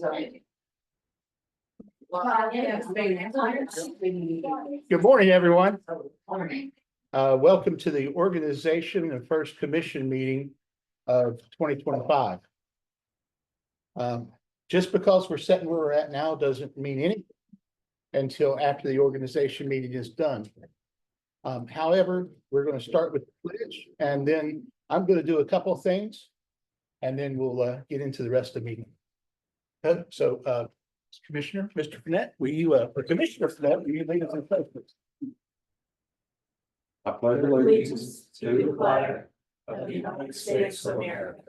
Good morning, everyone. Welcome to the organization and first commission meeting of 2025. Just because we're sitting where we're at now doesn't mean anything until after the organization meeting is done. However, we're going to start with the pledge, and then I'm going to do a couple of things, and then we'll get into the rest of the meeting. Commissioner, Mr. Fayette, or Commissioner Fayette, will you lead us in pledge, please? I pledge allegiance to the flag of the United States of America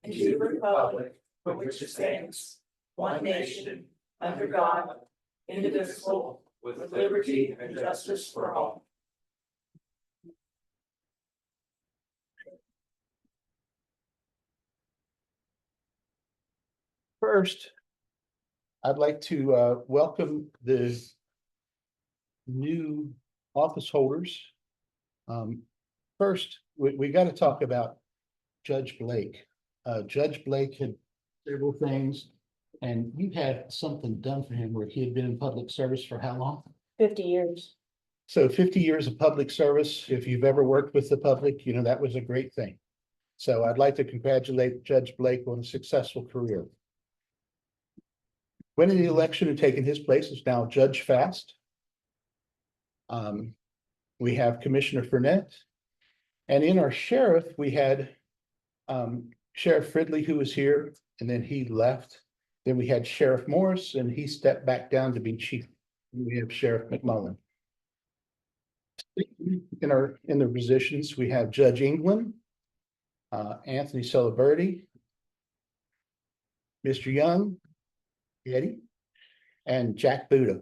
and to the republic for which it stands, one nation, under God, indivisible, with liberty and justice for all. First, I'd like to welcome the new office holders. First, we got to talk about Judge Blake. Judge Blake had several things, and you had something done for him where he had been in public service for how long? 50 years. So 50 years of public service. If you've ever worked with the public, you know, that was a great thing. So I'd like to congratulate Judge Blake on a successful career. Winning the election and taking his place is now Judge Fast. We have Commissioner Fayette, and in our sheriff, we had Sheriff Fridley, who was here, and then he left. Then we had Sheriff Morris, and he stepped back down to be chief. We have Sheriff McMullen. In the positions, we have Judge England, Anthony Celebrity, Mr. Young, Eddie, and Jack Buda.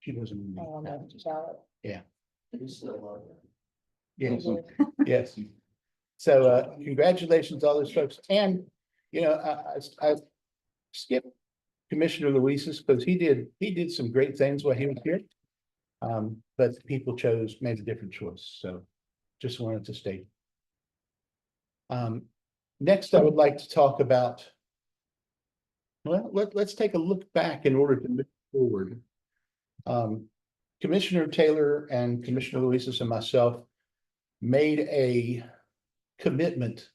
She doesn't. Yeah. Yes. Yes. So congratulations to all those folks. And you know, I skipped Commissioner Luis's because he did some great things while he was here. But the people made a different choice. So just wanted to state. Next, I would like to talk about, well, let's take a look back in order to move forward. Commissioner Taylor and Commissioner Luis and myself made a commitment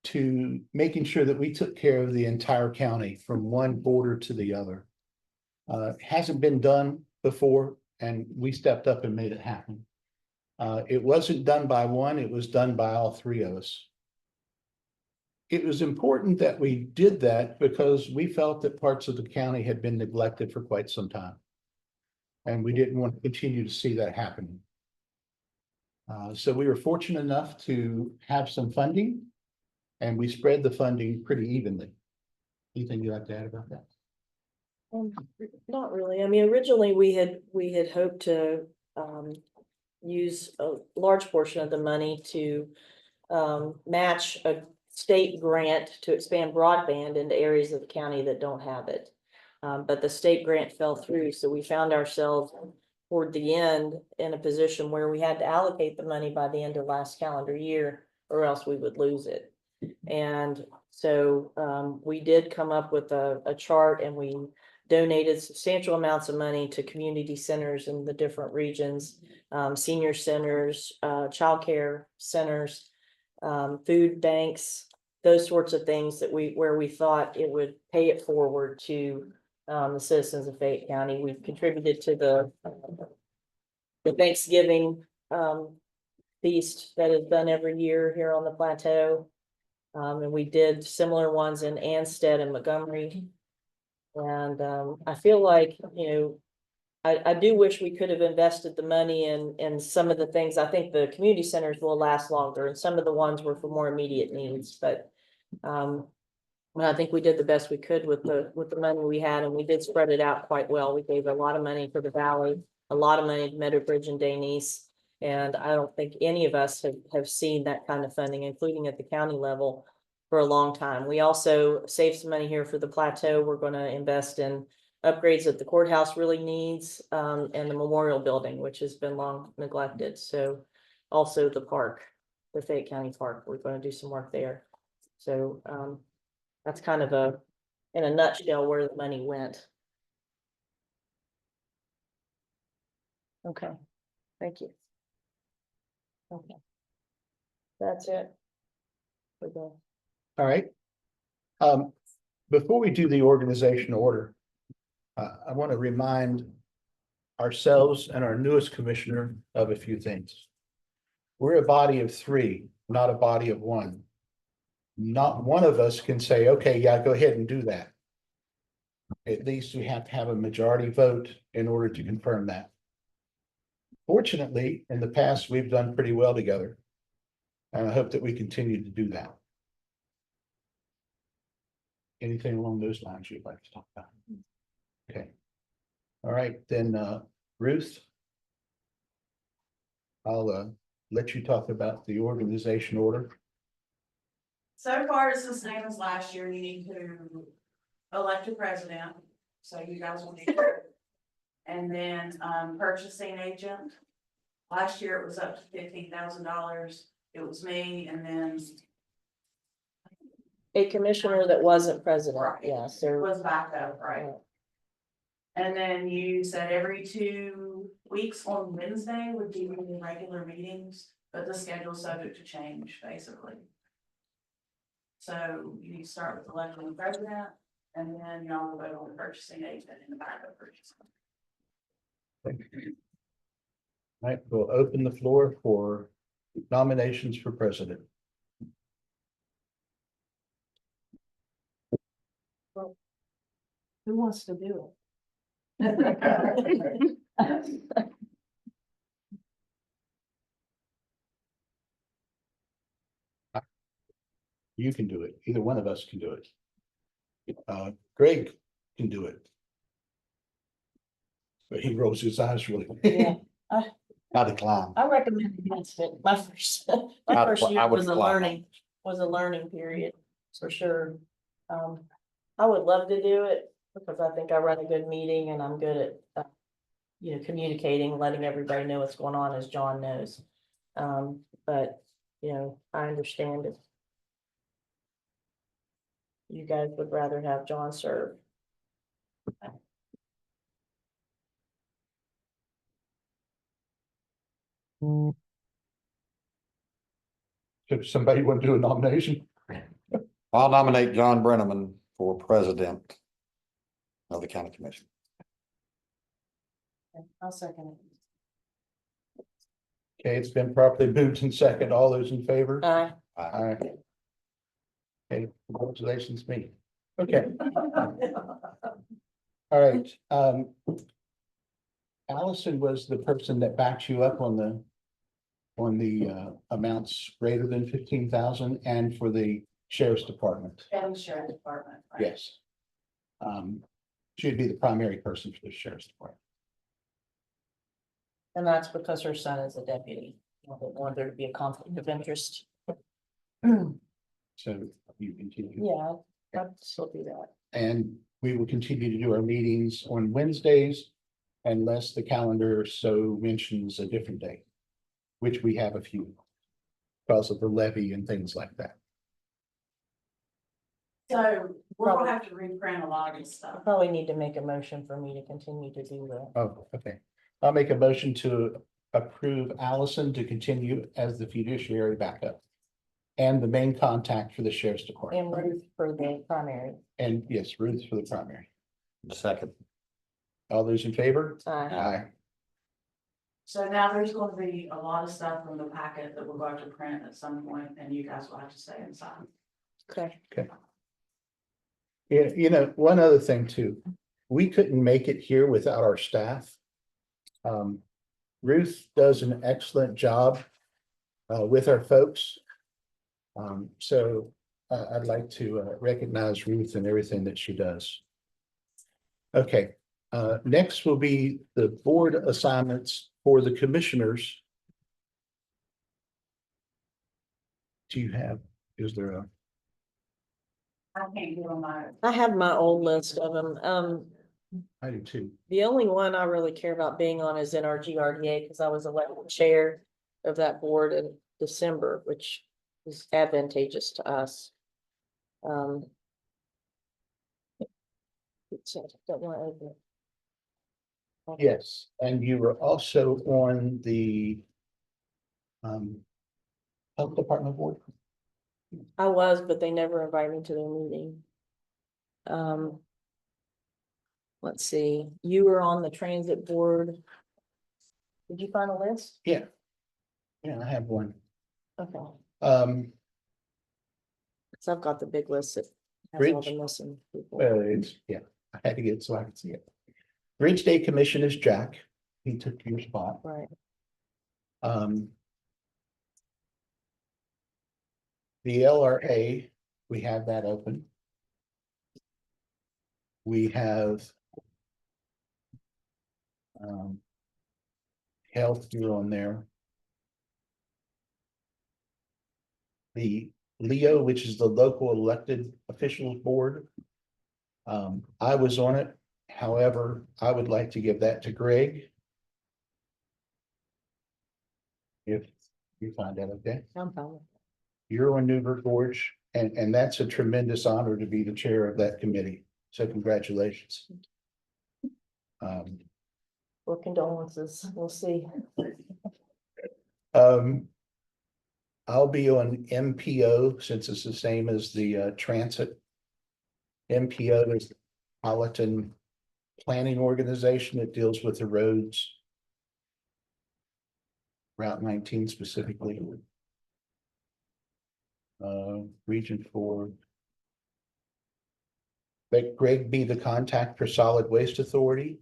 to making sure that we took care of the entire county from one border to the other. It hasn't been done before, and we stepped up and made it happen. It wasn't done by one, it was done by all three of us. It was important that we did that because we felt that parts of the county had been neglected for quite some time. And we didn't want to continue to see that happen. So we were fortunate enough to have some funding, and we spread the funding pretty evenly. Anything you'd like to add about that? Not really. I mean, originally we had hoped to use a large portion of the money to match a state grant to expand broadband into areas of the county that don't have it. But the state grant fell through, so we found ourselves toward the end in a position where we had to allocate the money by the end of last calendar year, or else we would lose it. And so we did come up with a chart, and we donated substantial amounts of money to community centers in the different regions, senior centers, childcare centers, food banks, those sorts of things where we thought it would pay it forward to the citizens of Fayette County. We've contributed to the Thanksgiving feast that is done every year here on the plateau. And we did similar ones in Anstead and Montgomery. And I feel like, you know, I do wish we could have invested the money in some of the things. I think the community centers will last longer, and some of the ones were for more immediate needs. But I think we did the best we could with the money we had, and we did spread it out quite well. We gave a lot of money for the Valley, a lot of money to Meadowbridge and Denise, and I don't think any of us have seen that kind of funding, including at the county level, for a long time. We also saved some money here for the plateau. We're going to invest in upgrades that the courthouse really needs, and the memorial building, which has been long neglected. So also the park, the Fayette County Park, we're going to do some work there. So, that's kind of in a nutshell where the money went. Okay, thank you. Okay. That's it. For the, All right. Before we do the organization order, I want to remind ourselves and our newest commissioner of a few things. We're a body of three, not a body of one. Not one of us can say, okay, yeah, go ahead and do that. At least we have to have a majority vote in order to confirm that. Fortunately, in the past, we've done pretty well together. And I hope that we continue to do that. Anything along those lines you'd like to talk about? Okay. All right, then, Ruth. I'll, let you talk about the organization order. So far, it's the same as last year. You need to elect a president. So you guys will need. And then, purchasing agent. Last year it was up to $15,000. It was me and then a commissioner that wasn't president, Right. yes, it there was backup, right? And then you said every 2 weeks on Wednesday would be the regular meetings, but the schedule's subject to change, basically. So you need to start with electing the president, and then y'all will vote on the purchasing agent and the backup purchasing. All right, we'll open the floor for nominations for president. Who wants to do You can do it. Either one of us can do it. Greg can do it. But he rolls his eyes really. Yeah. I decline. I recommend against it. My first year was a learning period, for sure. I would love to do it because I think I run a good meeting and I'm good at, communicating, letting everybody know what's going on, as John knows. But, I understand if you guys would rather have John serve. If somebody want to do a nomination, I'll nominate John Brenneman for president of the county commission. I'll second it. okay, it's been properly moved and second. All those in favor? Aye. Aye. Okay, congratulations, me. Okay, all right. Allison was the person that backs you up on the amounts greater than 15,000 and for the sheriff's department. And the sheriff department. right? Yes. She'd be the primary person for the sheriff's department. And that's because her son is a deputy. I don't want there to be a conflict of interest. So you continue. Yeah, I'd still do that. And we will continue to do our meetings on Wednesdays unless the calendar so mentions a different day, which we have a few because of the levy and things like that. So we're gonna have to reprint a lot of this I stuff. probably need to make a motion for me to continue to do that. Oh, okay. I'll make a motion to approve Allison to continue as the fiduciary backup and the main contact for the sheriff's And department. Ruth for the primary. And yes, Ruth for the primary. Second. All those in favor? Aye. Aye. So now there's gonna be a lot of stuff from the packet that we're going to print at some point, and you guys will have to stay inside. Okay. Yeah, one other thing too, we couldn't make it here without our staff. Ruth does an excellent job with our folks. So I'd like to recognize Ruth and everything that she does. Okay, next will be the board assignments for the commissioners. Do you have, is there a? I can't do on my, I have my old list of them. I do too. The only one I really care about being on is NRGRDA because I was elected chair of that board in December, which is advantageous to us. Um. Don't want to open it. Okay. Yes, and you were also on the health department board. I was, but they never invited me to their meeting. Um. Let's see, you were on the transit board. Did you find a list? Yeah. Yeah, I have one. Okay, Um, so I've got the big list that has all the Bridge. missing people. well, it's, yeah, I had to get it so I could see it. Bridge Day Commission is Jack. He took your spot. Right, Um. The LRA, we have that open. We have. Health, you're on there. The Leo, which is the local elected officials board. I was on it. However, I would like to give that to Greg. If you find that okay. I'm fine. You're on Newburgh Gorge, and that's a tremendous honor to be the chair of that committee. So congratulations. Well, condolences, we'll see. Um, I'll be on MPO since it's the same as the transit. MPO is the Politan Planning Organization that deals with the roads. Route 19 specifically. Region 4. Let Greg be the contact for Solid Waste Authority.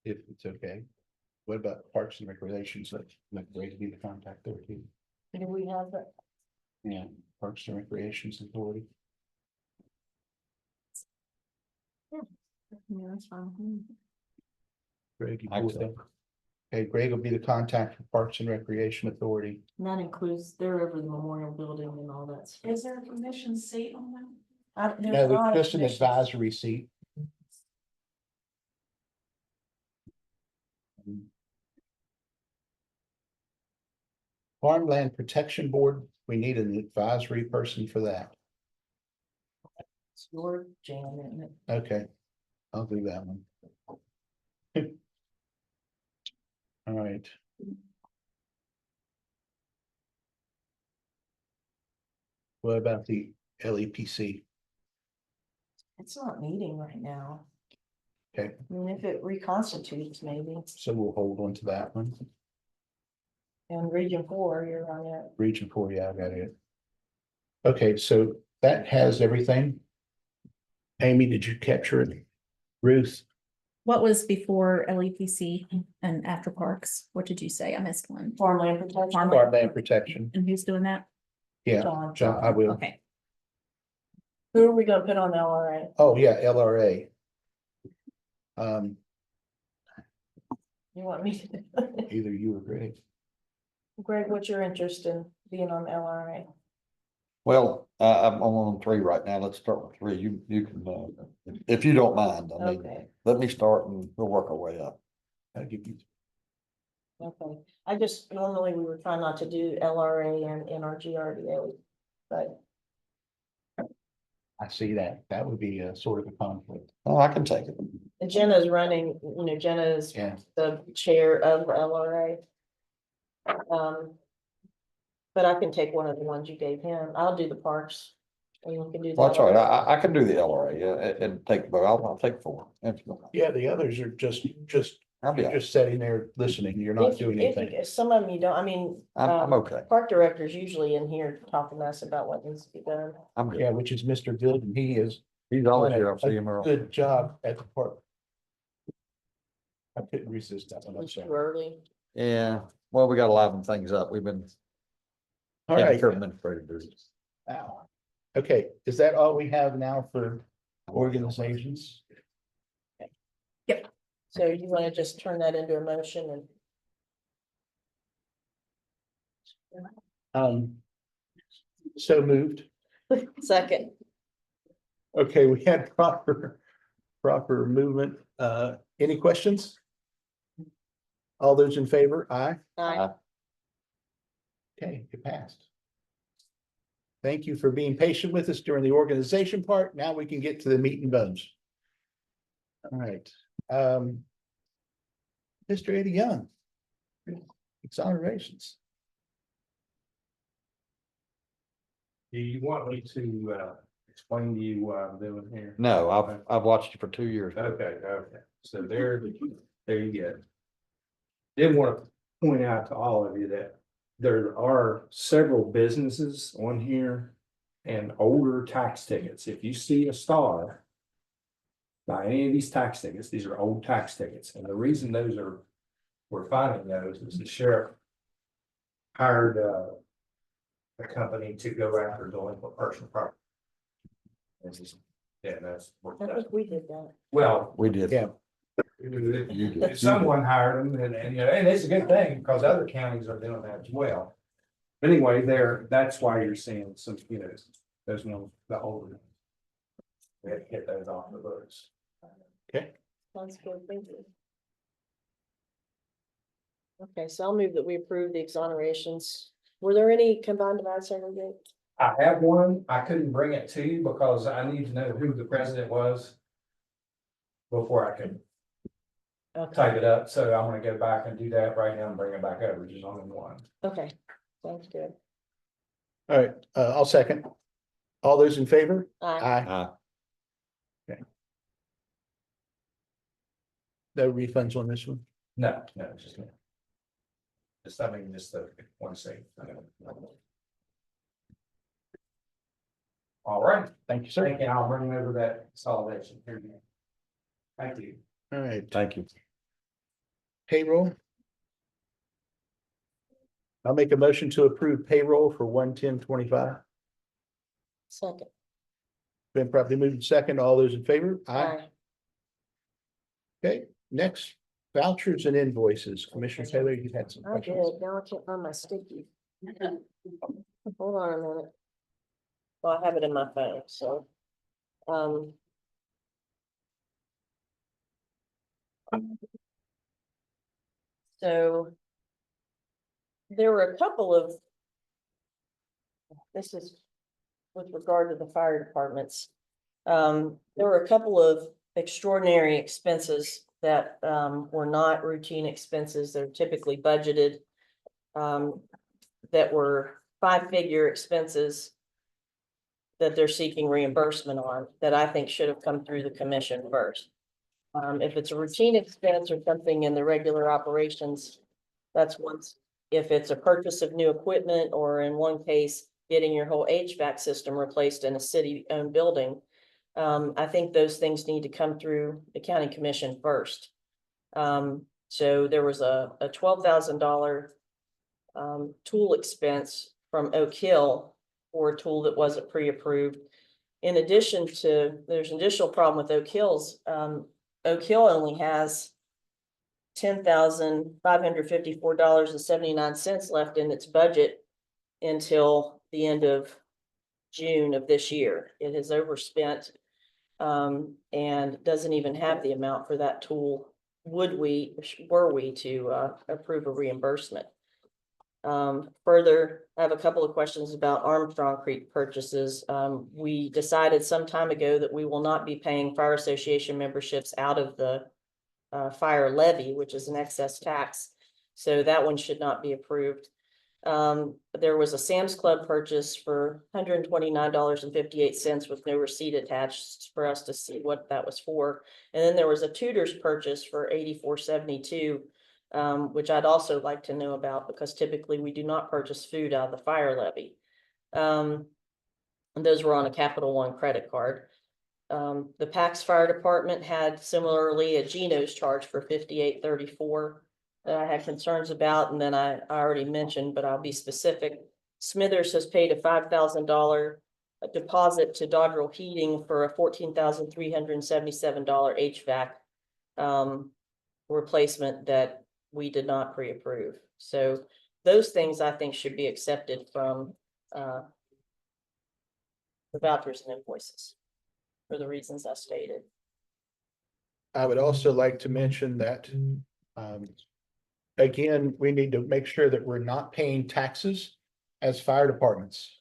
If it's okay. What about Parks and Recreations? Let Greg be the contact there too. Do we have that? Yeah, Parks and Recreations Authority. Yeah, that's fine. Greg, you I cool with accept. that? Okay, Greg will be the contact for Parks and Recreation Authority. And that includes, they're over the memorial building and all that stuff. Is there a commission seat on that? There's No, not a it's just an commission. advisory seat. Farmland Protection Board, we need an advisory person for that. It's your jam, isn't it? Okay, I'll do that one. All right. What about the LEPC? It's not meeting right now. Okay, I mean, if it reconstitutes maybe, so we'll hold on to that one. and Region 4, you're on it. Region 4, yeah, I got it. Okay, so that has everything. Amy, did you capture it? Ruth, What was before LEPC and after parks? What did you say? I missed one. Farmland protection. Farmland Protection. And who's doing that? Yeah, John. John, I will. Okay. Who are we gonna put on the LRA? Oh, yeah, LRA. You want me to? Either you or Greg. Greg, what's your interest in being on the LRA? Well, I'm on 3 right now. Let's start with 3. You can, if you don't mind, I mean, Okay, let me start and we'll work our way up. I'll give you. okay. I just, normally we were trying not to do LRA and NRGRDA, but I see that. That would be a sort of a conflict. Oh, I can take it. Jenna's running, Jenna is Yeah, the chair of LRA. But I can take one of the ones you gave him. I'll do the parks. And you can do Well, that's all right. that. I can do the LRA, yeah, and take, but I'll take 4. If you don't mind. yeah, the others are just, I'll be, you're all right. just sitting there listening. You're not doing anything. If some of them you don't, I mean. I'm okay. Park director's usually in here talking to us about what needs to be done. I'm good. Yeah, which is Mr. Bilden. He is He's always doing here. I'll see a him around. good job at the park. I couldn't resist that one. I'm It's too sorry. early. Yeah, well, we got to liven things up. We've been. All right. Administrative duties. Wow. Okay, is that all we have now for organizations? So you want to just turn that into a motion So moved. and second, Okay, we had proper movement. Any questions? All those in favor? Aye. Aye. Okay, it passed. Thank you for being patient with us during the organization part. Now we can get to the meat and bones. All right. Mr. Eddie Young. Exonerations. Do you want me to explain to you what I'm doing here? No, I've watched you for 2 years. Okay, so there you go. Did want to point out to all of you that there are several businesses on here and older tax tickets. If you see a star by any of these tax tickets, these are old tax tickets, and the reason we're finding those is the sheriff hired a company to go after delinquent personal property. This is, yeah, that's. I think we did that. Well, We did. Yeah. You did. someone hired them and, you know, and it's a good thing because other counties are doing that as well. But anyway, that's why you're seeing some, you know, those ones, the older ones. We had to get those off the books. Sounds good, thank you. Okay, so I'll move that we approve the exonerations. Were there any combined divide segregate? I have one, I couldn't bring it to you because I need to know who the president was before I could Okay, type it up, so I'm gonna go back and do that right now and bring it back over, just only one. okay, sounds good. All right, I'll second. All those in favor? Aye. Aye. No refunds on this one? No, just. Just, I mean, just the one second. All right, Thank you, sir. thank you, I'll bring over that consolidation here. Thank you. All right, Thank you. payroll. I'll make a motion to approve payroll for 1/10/25. Second. Been properly moved and second. All those in favor? Aye. Okay, next, vouchers and invoices. Commissioner Taylor, you had some I did, questions. now I can't find my sticky. Hold on a minute. Well, I have it in my phone, so. So. There were a couple of. This is with regard to the fire departments. There were a couple of extraordinary expenses that were not routine expenses. They're typically budgeted. That were 5-figure expenses. That they're seeking reimbursement on, that I think should have come through the commission first. If it's a routine expense or something in the regular operations, that's once. If it's a purchase of new equipment, or in one case, getting your whole HVAC system replaced in a city-owned building. I think those things need to come through the county commission first. So there was a $12,000 tool expense from Oak Hill for a tool that wasn't pre-approved. In addition to, there's an additional problem with Oak Hills. Oak Hill only has $10,554.79 left in its budget until the end of June of this year. It has overspent and doesn't even have the amount for that tool. Were we to approve a reimbursement? Further, I have a couple of questions about Armstrong Creek purchases. We decided some time ago that we will not be paying fire association memberships out of the fire levy, which is an excess tax. So that one should not be approved. There was a Sam's Club purchase for $129.58 with no receipt attached for us to see what that was for. And then there was a Tudor's purchase for $84.72, which I'd also like to know about, because typically we do not purchase food out of the fire levy. And those were on a Capital One credit card. The Pax Fire Department had similarly a Geno's charge for $58.34 that I had concerns about, and then I already mentioned, but I'll be specific. Smithers has paid a $5,000 deposit to Dodrell Heating for a $14,377 HVAC replacement that we did not pre-approve. So those things I think should be accepted from the vouchers and invoices for the reasons I stated. I would also like to mention that again, we need to make sure that we're not paying taxes as fire departments.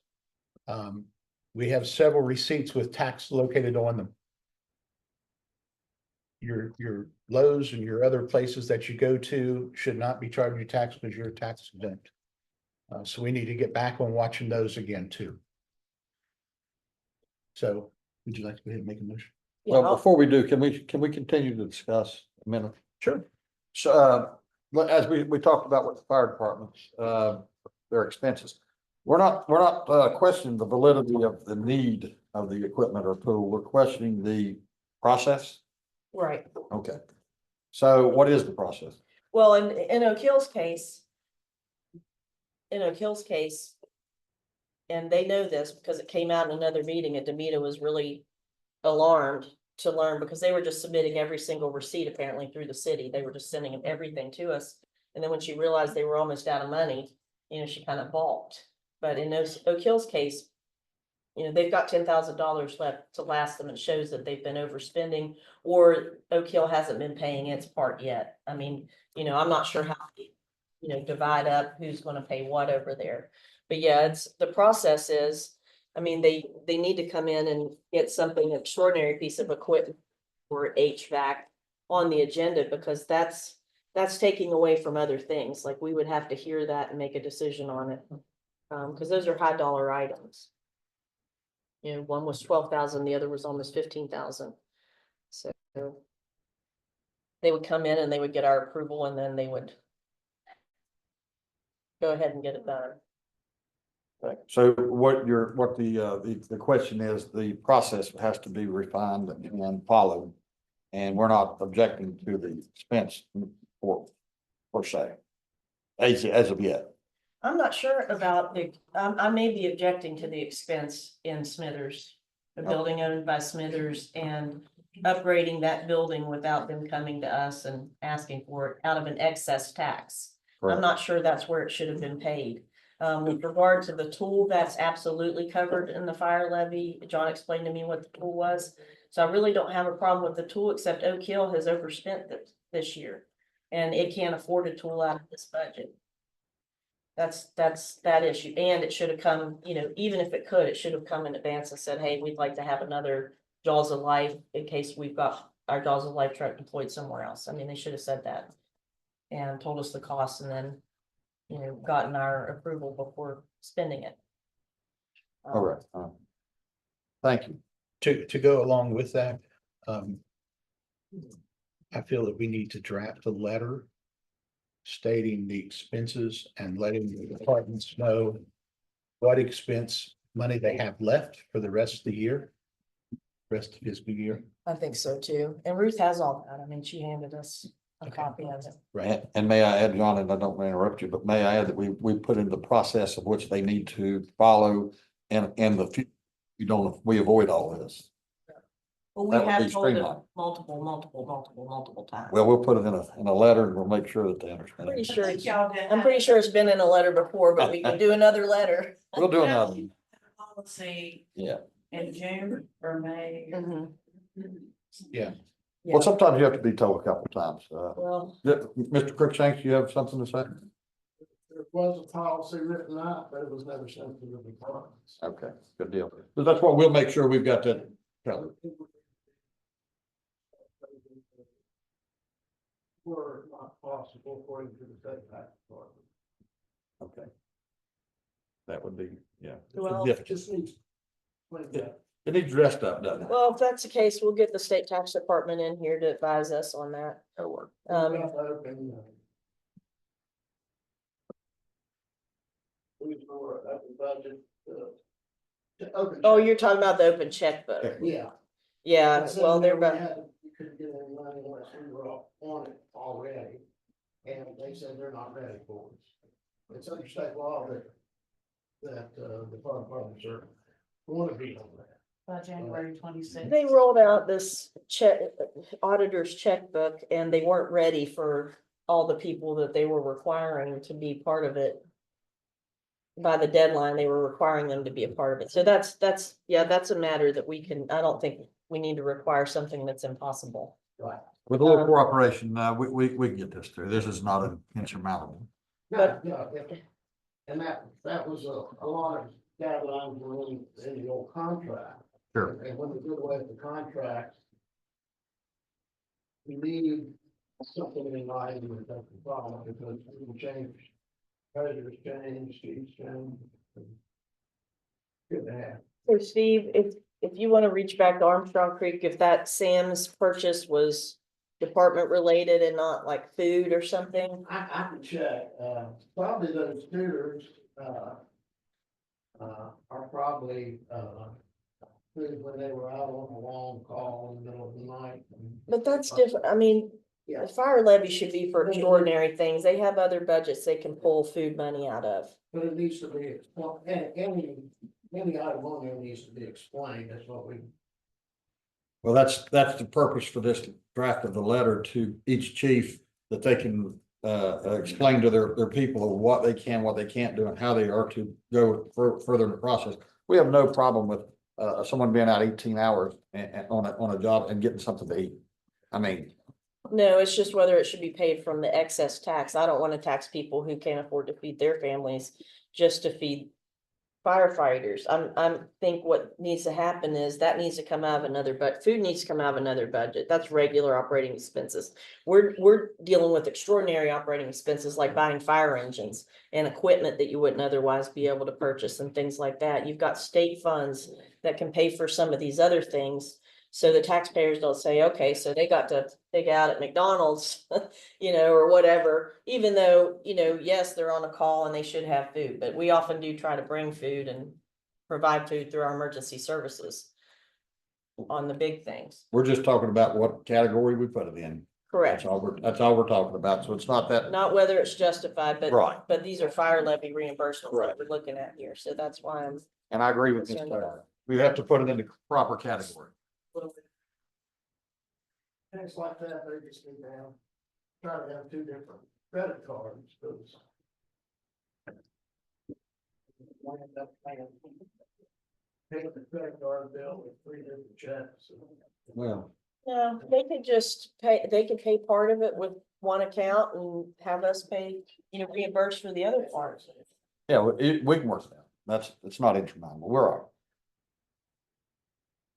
We have several receipts with tax located on them. Your Lowe's and your other places that you go to should not be charging you tax because you're tax exempt. So we need to get back on watching those again too. So would you like to go ahead and make a motion? Yeah, Well, I'll- before we do, can we continue to discuss a minute? Sure. So, as we talked about with the fire departments, their expenses. We're not questioning the validity of the need of the equipment or tool. We're questioning the process. Right. Okay. So what is the process? Well, in O'Keel's case. And they know this because it came out in another meeting, and Demita was really alarmed to learn because they were just submitting every single receipt apparently through the city. They were just sending everything to us. And then when she realized they were almost out of money, she kind of balked. But in O'Keel's case, they've got $10,000 left to last them. It shows that they've been overspending, or O'Keel hasn't been paying its part yet. I mean, I'm not sure how, divide up who's gonna pay what over there. But yeah, the process is, I mean, they need to come in and get something extraordinary piece of equipment or HVAC on the agenda, because that's taking away from other things. Like, we would have to hear that and make a decision on it. Because those are high dollar items. One was 12,000, the other was almost 15,000. So they would come in and they would get our approval, and then they would go ahead and get it done. So what the question is, the process has to be refined and followed. And we're not objecting to the expense per se. As of yet. I'm not sure about I may be objecting to the expense in Smithers, the building owned by Smithers, and upgrading that building without them coming to us and asking for it out of an excess tax. I'm not sure that's where it should have been paid. With regard to the tool, that's absolutely covered in the fire levy. John explained to me what the tool was. So I really don't have a problem with the tool, except Oak Hill has overspent this year. And it can't afford a tool out of this budget. That's that issue. And it should have come, even if it could, it should have come in advance and said, hey, we'd like to have another Jaws of Life in case we've got our Jaws of Life truck deployed somewhere else. I mean, they should have said that and told us the cost, and then, gotten our approval before spending it. All right. Thank you. To go along with that, I feel that we need to draft a letter stating the expenses and letting the departments know what expense money they have left for the rest of the year, rest of fiscal year. I think so too. And Ruth has all that. I mean, she handed us a copy of it. Right. And may I add, John, and I don't want to interrupt you, but may I add that we put in the process of which they need to follow, and we avoid all of this. Well, That we would have be told them streamlined. multiple times. Well, we'll put it in a letter, and we'll make sure that they understand. Pretty it. sure I'm pretty sure it's been in a letter before, but we can do another letter. We'll do another. Policy Yeah. in June or May. Mhm. Yeah. Yeah. Well, sometimes you have to be told a couple of times. Well, Mr. Crookshanks, you have something to say? There was a policy written out, but it was never sent to the departments. Okay, good deal. But that's what we'll make sure we've got that covered. Were not possible according to the state tax department. Okay. That would be, yeah. Well, It just needs. Like that. It needs dressed up, doesn't it? well, if that's the case, we'll get the state tax department in here to advise us on that. That'll work. We've got that open, we were at the budget, to open Oh, check. you're talking about the open checkbook. Yeah. Yeah, But well, they're we about, had- We couldn't get any money unless we were on it already, and they said they're not ready for us. It's under state law that the fire departments are going to be on that. By January 26th. they rolled out this auditor's checkbook, and they weren't ready for all the people that they were requiring to be part of it. By the deadline, they were requiring them to be a part of it. So that's a matter that I don't think we need to require something that's impossible. Right. With a little Um, cooperation, we can get this through. This is not an insurmountable. But- And that was a lot of guidelines were in the old contract. Sure. And when we did away with the contract, we need something in line with that problem, because we can change, predators change, speeds change. Good to have. So Steve, if you want to reach back to Armstrong Creek, if that Sam's purchase was department related and not like food or something, I can check, probably those tutors, are probably, when they were out on a long call in the middle of the night. but that's different. I mean, Yeah. the fire levy should be for extraordinary things. They have other budgets they can pull food money out of. But it needs to be, well, any item on there needs to be explained, that's what we. Well, that's the purpose for this draft of the letter to each chief, that they can explain to their people what they can, what they can't do, and how they are to go further in the process. We have no problem with someone being out 18 hours on a job and getting something to eat. I mean, No, it's just whether it should be paid from the excess tax. I don't want to tax people who can't afford to feed their families just to feed firefighters. I'm think what needs to happen is that needs to come out of another, but food needs to come out of another budget. That's regular operating expenses. We're dealing with extraordinary operating expenses like buying fire engines and equipment that you wouldn't otherwise be able to purchase and things like that. You've got state funds that can pay for some of these other things. So the taxpayers don't say, okay, so they got to take out at McDonald's, or whatever, even though, yes, they're on a call and they should have food, but we often do try to bring food and provide food through our emergency services on the big things. we're just talking about what category we put it in. Correct. That's all we're talking about. So it's not that. Not whether it's justified, Right. but these are fire levy reimbursements that Correct. we're looking at here. So that's why I'm And I agree with Ms. concerned Taylor. about it. We have to put it in the proper category. Things like that, they just need to have, try to have two different credit cards, because. Paying the credit card bill with three different checks. Well, No, they could just pay, they could pay part of it with one account and have us pay, reimburse for the other part. yeah, we can work that. It's not insurmountable. We're all right.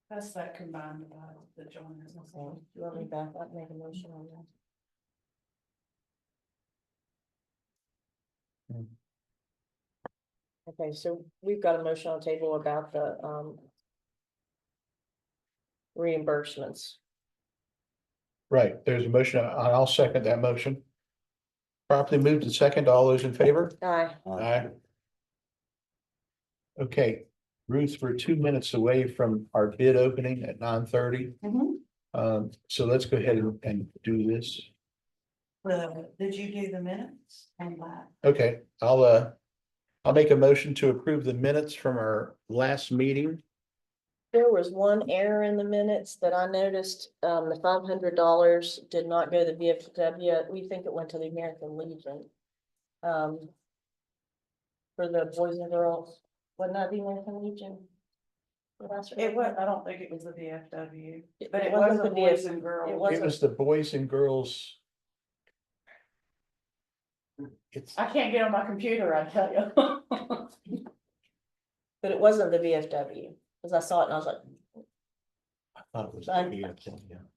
That's that combined about the joiners. So, you want me back? I'd make a motion on that. Okay, so we've got a motion on the table about the reimbursements. Right, there's a motion, I'll second that motion. Properly moved and second, all those in favor? Aye. Aye. Okay, Ruth, we're 2 minutes away from our bid opening at 9:30. So let's go ahead and do this. Did you do the minutes on that? Okay, I'll make a motion to approve the minutes from our last meeting. There was one error in the minutes that I noticed. The $500 did not go to the VFW. We think it went to the American Legion. For the boys and girls, wasn't that the American Legion? It was, I don't think it was the VFW, but It it wasn't was the the boys VF and girls. it It was the boys and girls. It's, I can't get on my computer, I tell you. But it wasn't the VFW, because I saw it and I was like, I thought it was. I- yeah.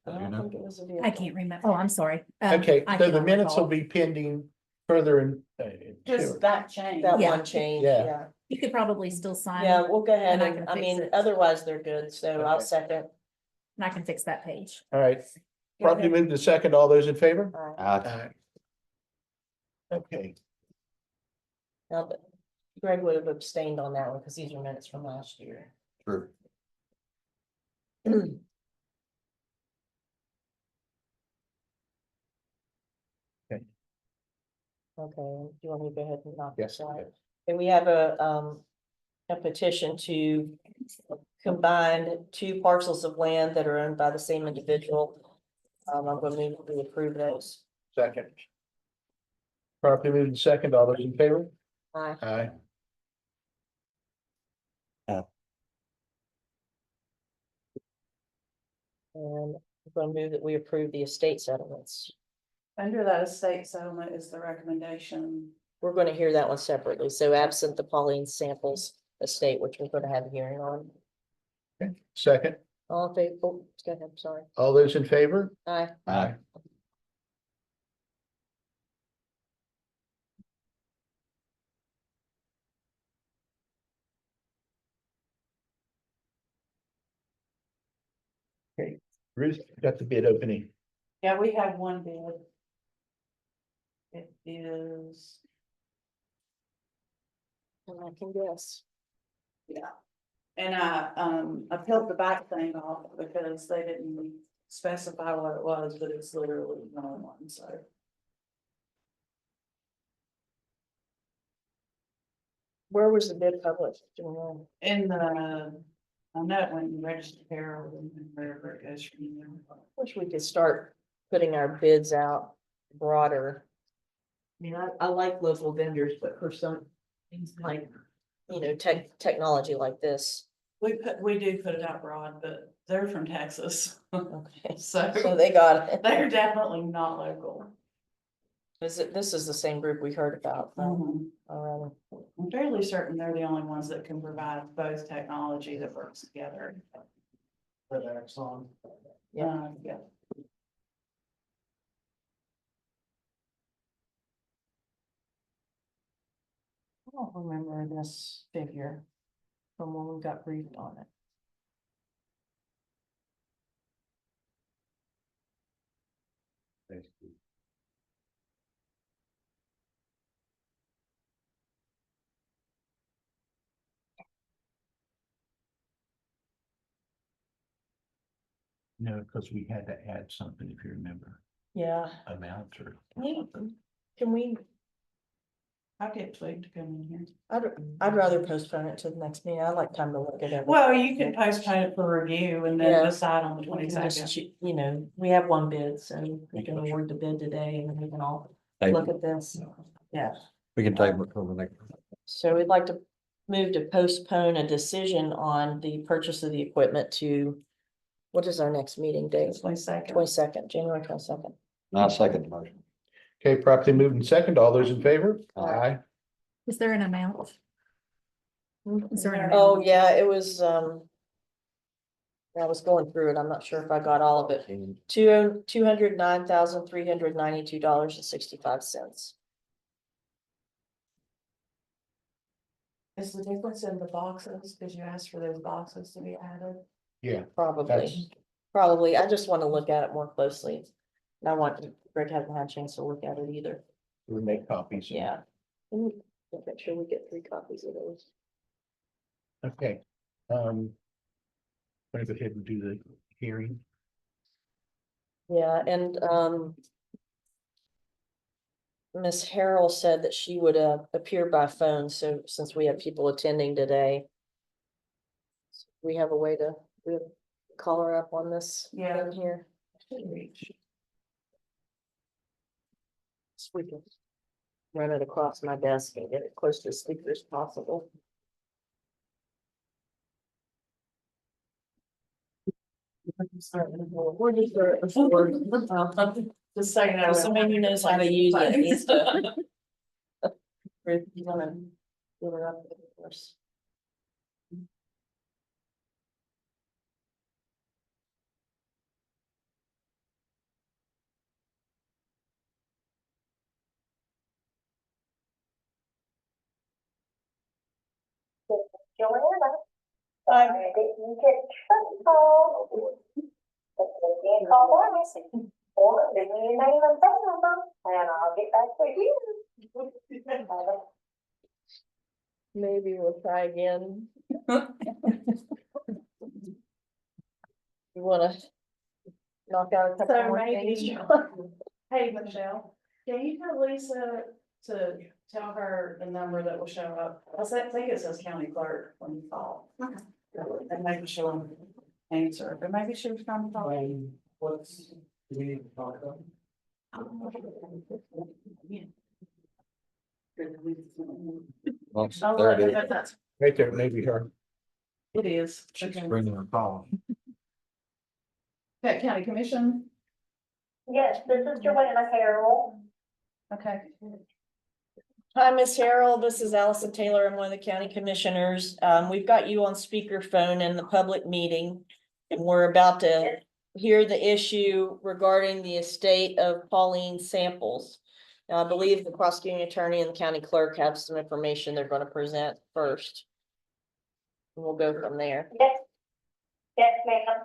I don't think it was the VFW. I can't remember. Oh, I'm sorry. Okay, I so the cannot minutes will recall. be pending further in. Just that change. That Yeah. one change, Yeah. yeah. You could probably still sign. Yeah, we'll go ahead And I and, can I fix mean, it. otherwise they're good, so I'll Okay. second. And I can fix that page. All right, Go properly ahead. moved to second, all those in favor? Aye. Aye. Okay, Now, but Greg would have abstained on that one because these are minutes from last year. True. Okay, do you want me to go ahead and knock Yes. this out? And we have a petition to combine two parcels of land that are owned by the same individual. I'm going to move to approve those. second. Properly moved to second, all those in favor? Aye. Aye. And gonna move that we approve the estate settlements. Under that estate settlement is the recommendation. We're gonna hear that one separately, so absent the Pauline Samples estate, which we're gonna have a hearing on. Second, All in favor, oh, go ahead, sorry. all those in favor? Aye. Aye. Ruth, got the bid opening. Yeah, we have one bid. It is, And I can guess. yeah. And I peeled the back thing off because they didn't specify what it was, but it's literally one, so. Where was the bid published? Do you know? In the, I know it went in registered Herald and wherever it goes from there. Wish we could start putting our bids out broader. I mean, I like local vendors, but for some things like, you know, technology like this. We do put it out broad, but they're from Texas, Okay, so so they got it. they're definitely not local. This is the same group we heard about. Already. I'm fairly certain they're the only ones that can provide both technology that works together. For the Exxon. Yeah. Yeah. I don't remember this figure from when we got briefed on it. No, because we had to add something, if you remember, Yeah. amount or. Can we, I'll get Twig to come in here. I'd rather postpone it to the next meeting. I'd like time to look at it. Well, you can postpone it for review and Yeah. then decide on the We can just, 22nd. you know, we have one bid, so we can award the bid today and then we can all look at this. Yeah, We can table it for the next. so we'd like to move to postpone a decision on the purchase of the equipment to, what is our next meeting date? 22nd. 22nd, January 22nd. I'll second the motion. Okay, properly moved and second. All those in favor? Aye. Is there an amount? Is there an Oh, amount? yeah, it was, I was going through it. I'm not sure if I got all of it. $209,392.65. Is the difference in the boxes, because you asked for those boxes to be added? Yeah, Probably, probably. I just want to look at it more closely. And I want Greg hasn't had a chance to look at it either. we make copies. Yeah. Make sure we get 3 copies of those. Okay. Want to go ahead and do the hearing? Yeah, and Miss Harrell said that she would appear by phone, so since we have people attending today. We have a way to call her up on this Yeah. thing here. Reach. So we can run it across my desk and get it close to the speaker as possible. We're just Just so you know. someone who knows how to use it needs to. Ruth, you wanna give her up first? Joanna, you get trouble. Give me a call back, or give me your name and phone number, and I'll get back with you. Maybe we'll try again. You wanna knock out a couple So more maybe, things? hey, Michelle, can you tell Lisa to tell her the number that will show up? think it says county clerk when you call. And maybe she'll answer, but maybe she was trying to call. What's, do we need to talk about? Well, Oh, there it is. that's, Right there, maybe her. it is. She's Okay. bringing her call. Fayette County Commission, Yes, this is Joanna Harrell. okay. Hi, Miss Harold. This is Allison Taylor. I'm one of the county commissioners. We've got you on speakerphone in the public meeting. And we're about to hear the issue regarding the estate of Pauline Samples. Now, I believe the prosecuting attorney and the county clerk have some information they're gonna present first. And we'll go from there. Yes. Yes, ma'am.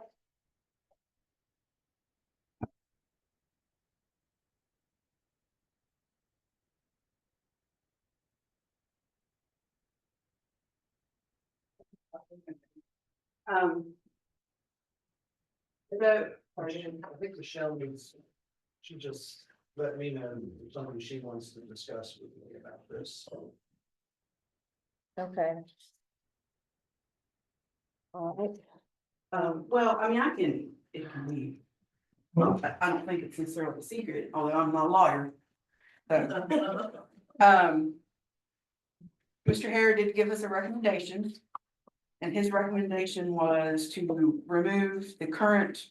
I think Michelle needs, she just let me know something she wants to discuss with me about this. Okay. All right. Well, I mean, it can be, well, I don't think it's necessarily a secret, although I'm not a lawyer. So, Mr. Hare did give us a recommendation. And his recommendation was to remove the current,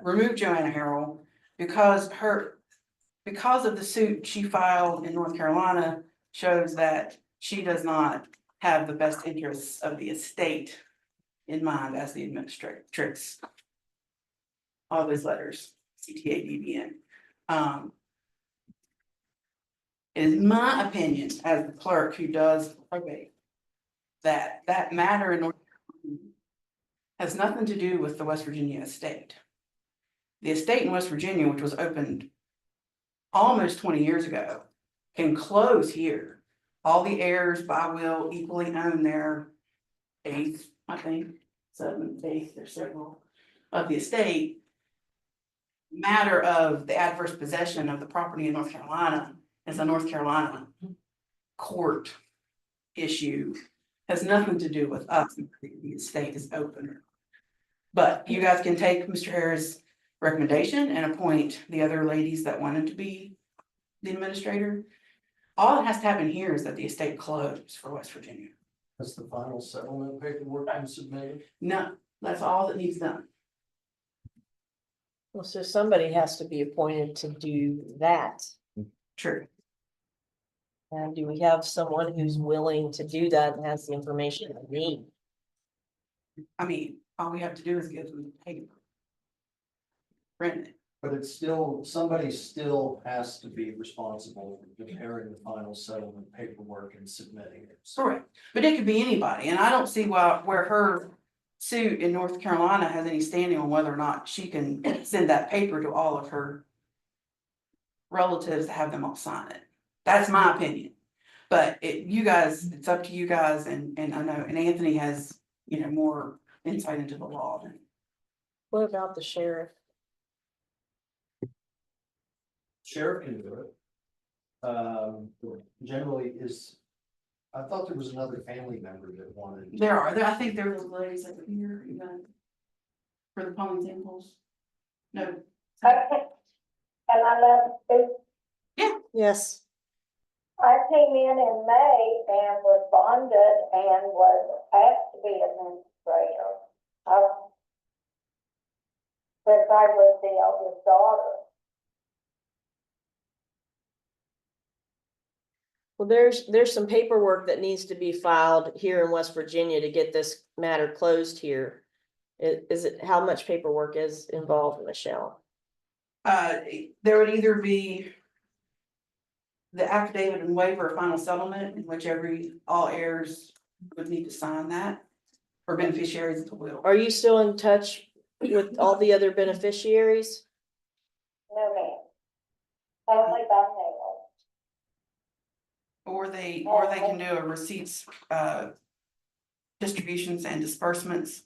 remove Joanna Harrell because of the suit she filed in North Carolina shows that she does not have the best interests of the estate in mind as the administratrix. All those letters, CTA, DBN. It is my opinion as the clerk who does probate, that matter in North Carolina has nothing to do with the West Virginia estate. The estate in West Virginia, which was opened almost 20 years ago, can close here. All the heirs by will equally own their eighth, I think, seventh, eighth, there's several of the estate. Matter of the adverse possession of the property in North Carolina is a North Carolina court issue. Has nothing to do with us. The estate is open. But you guys can take Mr. Harris' recommendation and appoint the other ladies that wanted to be the administrator. All that has to happen here is that the estate closed for West Virginia. Has the final settlement paperwork been submitted? No, that's all that needs done. Well, so somebody has to be appointed to do that. True. And do we have someone who's willing to do that and has the information we need? I mean, all we have to do is give them the paper. Print it. But it's still, somebody still has to be responsible for preparing the final settlement paperwork and submitting it. Correct, but it could be anybody, and I don't see where her suit in North Carolina has any standing on whether or not she can send that paper to all of her relatives to have them all sign it. That's my opinion. But you guys, it's up to you guys, and I know, and Anthony has, more insight into the law than. What about the sheriff? Sheriff can do it. Generally is, I thought there was another family member that wanted. I think there was ladies over here, for the polling samples. No. Okay. And I love, Yes. I came in May and was bonded and was asked to be administrator. Since I was the eldest daughter. Well, there's some paperwork that needs to be filed here in West Virginia to get this matter closed here. Is it, how much paperwork is involved, Michelle? There would either be the affidavit and waiver of final settlement, in which all heirs would need to sign that, or beneficiaries of the will. Are you still in touch with all the other beneficiaries? No, ma'am. Only by mail. Or they can do a receipts, distributions and disbursements,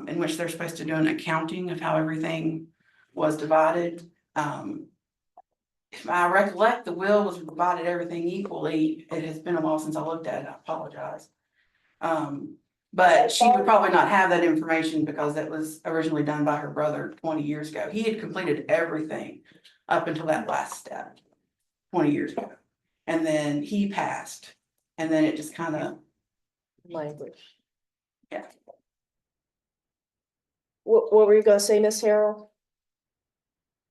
in which they're supposed to do an accounting of how everything was divided. If I recollect, the will was divided everything equally. It has been a while since I looked at it. I apologize. But she would probably not have that information because that was originally done by her brother 20 years ago. He had completed everything up until that last step 20 years ago. And then he passed, and then it just kind of, Language. yeah. What were you gonna say, Miss Harrell?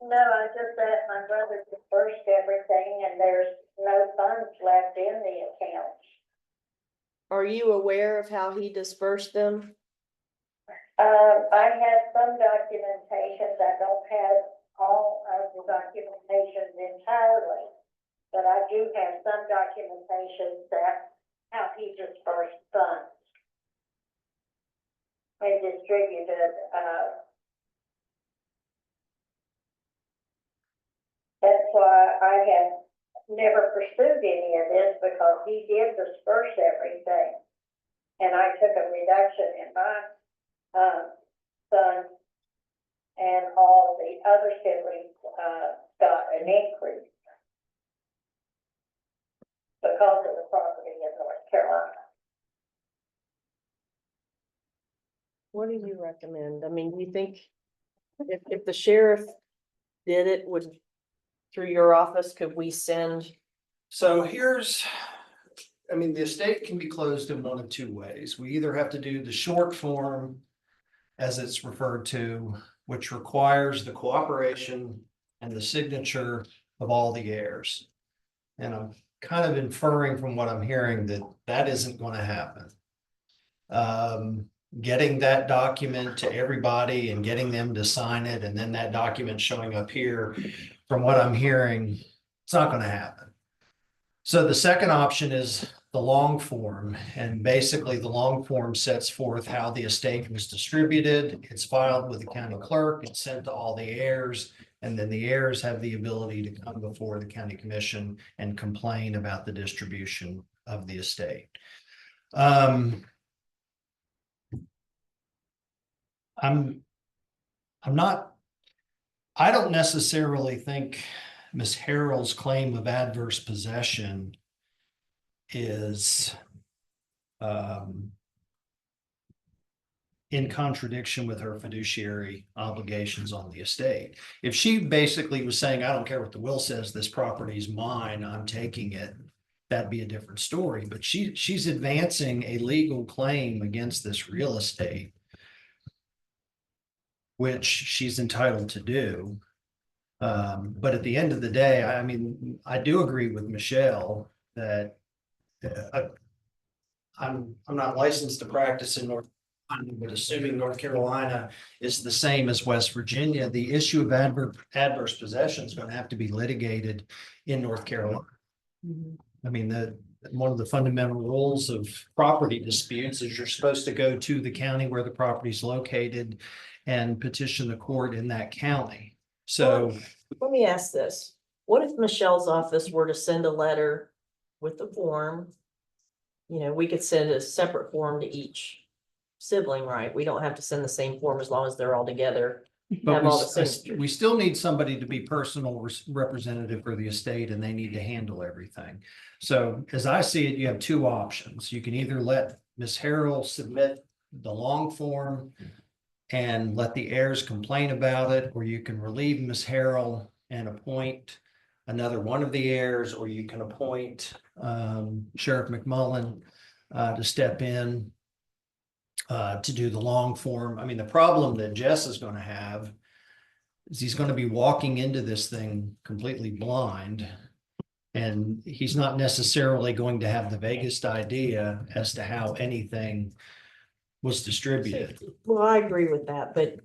No, I just said my brother dispersed everything and there's no funds left in the account. Are you aware of how he dispersed them? I have some documentations, I don't have all of the documentations entirely, but I do have some documentation that how he dispersed funds. And distributed, that's why I have never pursued any of this, because he did disperse everything. And I took a reduction in my, son, and all the other siblings, got an increase because of the property in North Carolina. What do you recommend? I mean, do you think if the sheriff did it, through your office, could we send? So here's, I mean, the estate can be closed in one of two ways. We either have to do the short form, as it's referred to, which requires the cooperation and the signature of all the heirs. And I'm kind of inferring from what I'm hearing that that isn't going to happen. Getting that document to everybody and getting them to sign it, and then that document showing up here, from what I'm hearing, it's not going to happen. So the second option is the long form, and basically the long form sets forth how the estate was distributed. It's filed with the county clerk, it's sent to all the heirs, and then the heirs have the ability to come before the county commission and complain about the distribution of the estate. I don't necessarily think Ms. Harrell's claim of adverse possession is in contradiction with her fiduciary obligations on the estate. If she basically was saying, I don't care what the will says, this property is mine, I'm taking it, that'd be a different story. But she's advancing a legal claim against this real estate, which she's entitled to do. But at the end of the day, I mean, I do agree with Michelle that I'm not licensed to practice in North Carolina, but assuming North Carolina is the same as West Virginia, the issue of adverse possession is going to have to be litigated in North Carolina. I mean, one of the fundamental rules of property disputes is you're supposed to go to the county where the property is located and petition the court in that county. So Let me ask this. What if Michelle's office were to send a letter with the form? You know, we could send a separate form to each sibling, right? We don't have to send the same form as long as they're all together. but Have all the signatures. we still need somebody to be personal representative for the estate, and they need to handle everything. So as I see it, you have two options. You can either let Ms. Harrell submit the long form and let the heirs complain about it, or you can relieve Ms. Harrell and appoint another one of the heirs, or you can appoint Sheriff McMullen to step in to do the long form. I mean, the problem that Jess is going to have is he's going to be walking into this thing completely blind, and he's not necessarily going to have the vaguest idea as to how anything was distributed. Well, I agree with that, but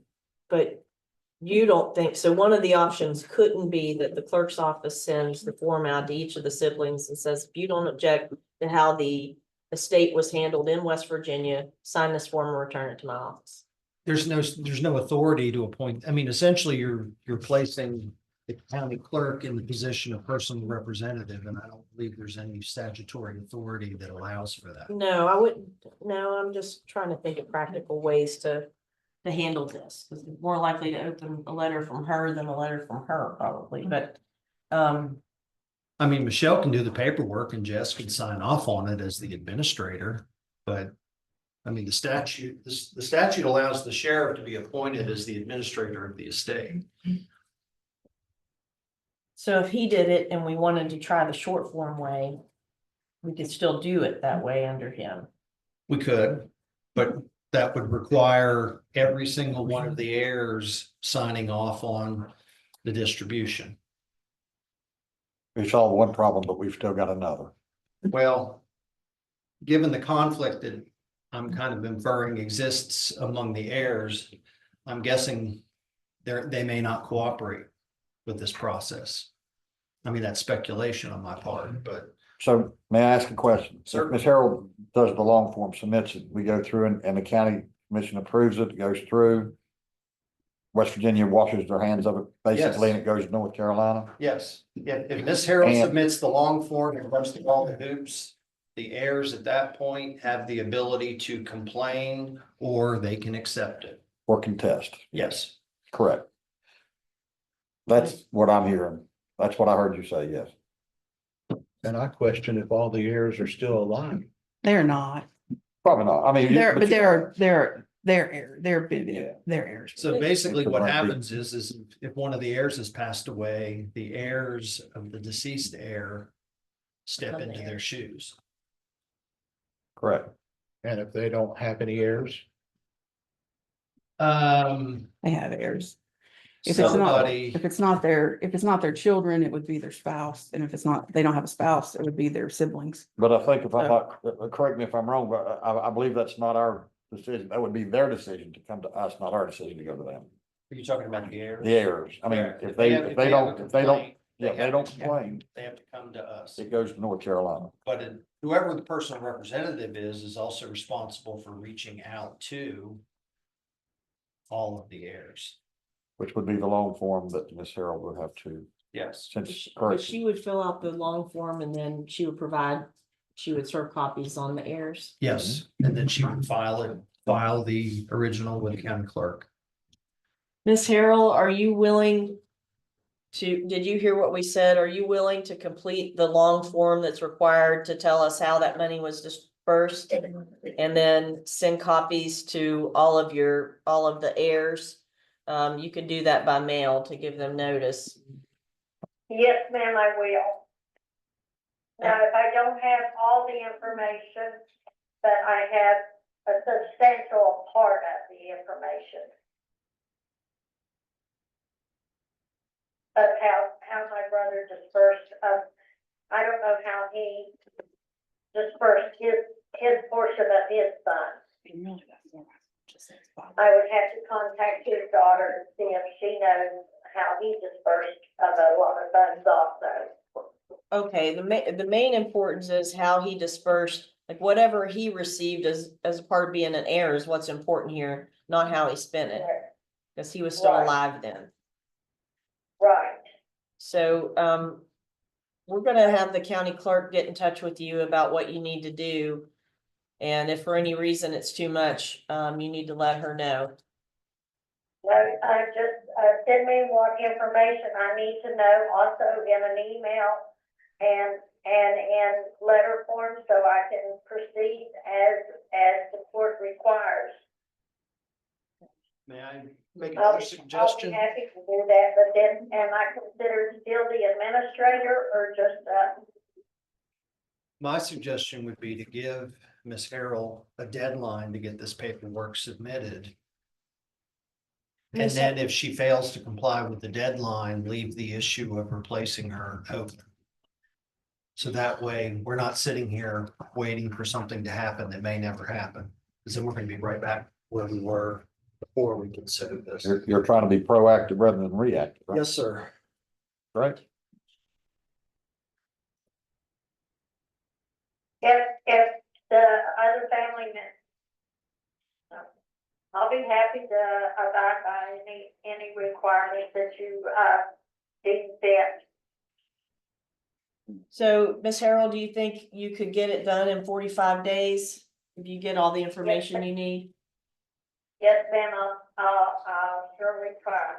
you don't think, so one of the options couldn't be that the clerk's office sends the form out to each of the siblings and says, if you don't object to how the estate was handled in West Virginia, sign this form and return it to my office. There's no authority to appoint. I mean, essentially, you're placing the county clerk in the position of personal representative, and I don't believe there's any statutory authority that allows for that. No, I wouldn't. No, I'm just trying to think of practical ways to handle this, because it's more likely to open a letter from her than a letter from her, probably, but I mean, Michelle can do the paperwork and Jess can sign off on it as the administrator, but I mean, the statute allows the sheriff to be appointed as the administrator of the estate. so if he did it and we wanted to try the short form way, we could still do it that way under him. We could, but that would require every single one of the heirs signing off on the distribution. We solved one problem, but we've still got another. Well, given the conflict that I'm kind of inferring exists among the heirs, I'm guessing they may not cooperate with this process. I mean, that's speculation on my part, but So may I ask a question? Sure. If Ms. Harold does the long form, submits it, we go through and the county commission approves it, it goes through. West Virginia washes their hands of it basically, Yes. and it goes to North Carolina. yes, if Ms. Harold And- submits the long form and runs through all the hoops, the heirs at that point have the ability to complain or they can accept it. Or contest. Yes. Correct. That's what I'm hearing. That's what I heard you say, yes. And I question if all the heirs are still alive. They're not. Probably not. I mean. They're, but but you- they're Yeah. they're heirs. So basically what Right. happens is if one of the heirs has passed away, the heirs of the deceased heir step Become the into heir. their shoes. Correct. And if they don't have any heirs, They have heirs. If it's not, somebody, if it's not their children, it would be their spouse. And if it's not, they don't have a spouse, it would be their siblings. But I think if I'm not, correct me if I'm wrong, but I believe that's not our decision. That would be their decision to come to us, not our decision to go to them. are you talking about the heirs? The heirs. I mean, Correct. if they have a don't, complaint, yeah, they have don't to- complain, They have to come to us. it goes to North Carolina. But whoever the personal representative is also responsible for reaching out to all of the heirs. Which would be the long form that Ms. Harold would have to, Yes. since, But correct, she would fill out the long form and then she would serve copies on the heirs. Yes, and then she would file the original with the county clerk. Miss Harrell, are you willing did you hear what we said? Are you willing to complete the long form that's required to tell us how that money was dispersed? And then send copies to all of the heirs? You can do that by mail to give them notice. Yes, ma'am, I will. Now, if I don't have all the information, but I have a substantial part of the information of how my brother dispersed, I don't know how he dispersed his portion of his funds. I would have to contact his daughter and see if she knows how he dispersed of a lot of funds also. Okay, the main importance is how he dispersed, like whatever he received as a part of being an heir is what's important here, not how he spent it, because he was still Right. alive then. Right, So, we're gonna have the county clerk get in touch with you about what you need to do. And if for any reason it's too much, you need to let her know. no, just, send me what information I need to know, also in an email and in letter form, so I can proceed as the court requires. May I make I'll a be suggestion? happy to do that, but then am I considered still the administrator or just, My suggestion would be to give Ms. Harrell a deadline to get this paperwork submitted. And Miss- then if she fails to comply with the deadline, leave the issue of replacing her open. So that way, we're not sitting here waiting for something to happen that may never happen. Because then we're gonna be right back where we were before we considered this. you're trying to be proactive rather than reactive, right? Yes, sir. Right? if the other family members. I'll be happy to abide by any requirements that you, deem fit. So, Miss Harold, do you think you could get it done in 45 days? If you get all the information you need? Yes, ma'am, I'll surely try.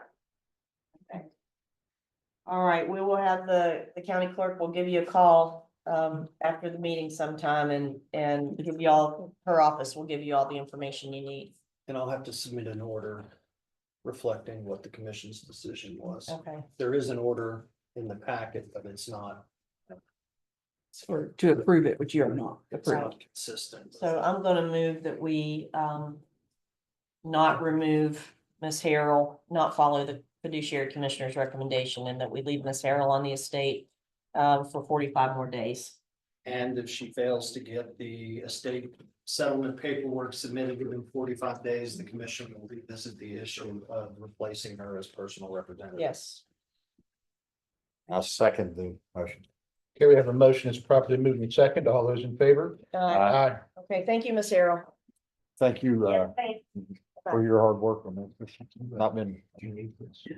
All right, we will have the county clerk will give you a call after the meeting sometime and give you all, her office will give you all the information you need. And I'll have to submit an order reflecting what the commission's decision was. Okay. There is an order in the packet, but it's not, To approve it, which you are not. it's not consistent. So I'm gonna move that we not remove Miss Harrell, not follow the fiduciary commissioner's recommendation, and that we leave Miss Harrell on the estate for 45 more days. And if she fails to get the estate settlement paperwork submitted within 45 days, the commission will revisit the issue of replacing her as personal representative. Yes. I second the motion. Okay, we have a motion that's properly moved in second. All those in favor? Aye. Okay, thank you, Miss Harrell. Thank you, Yeah, thanks. for your hard work on this. Not been, Do you need this? Do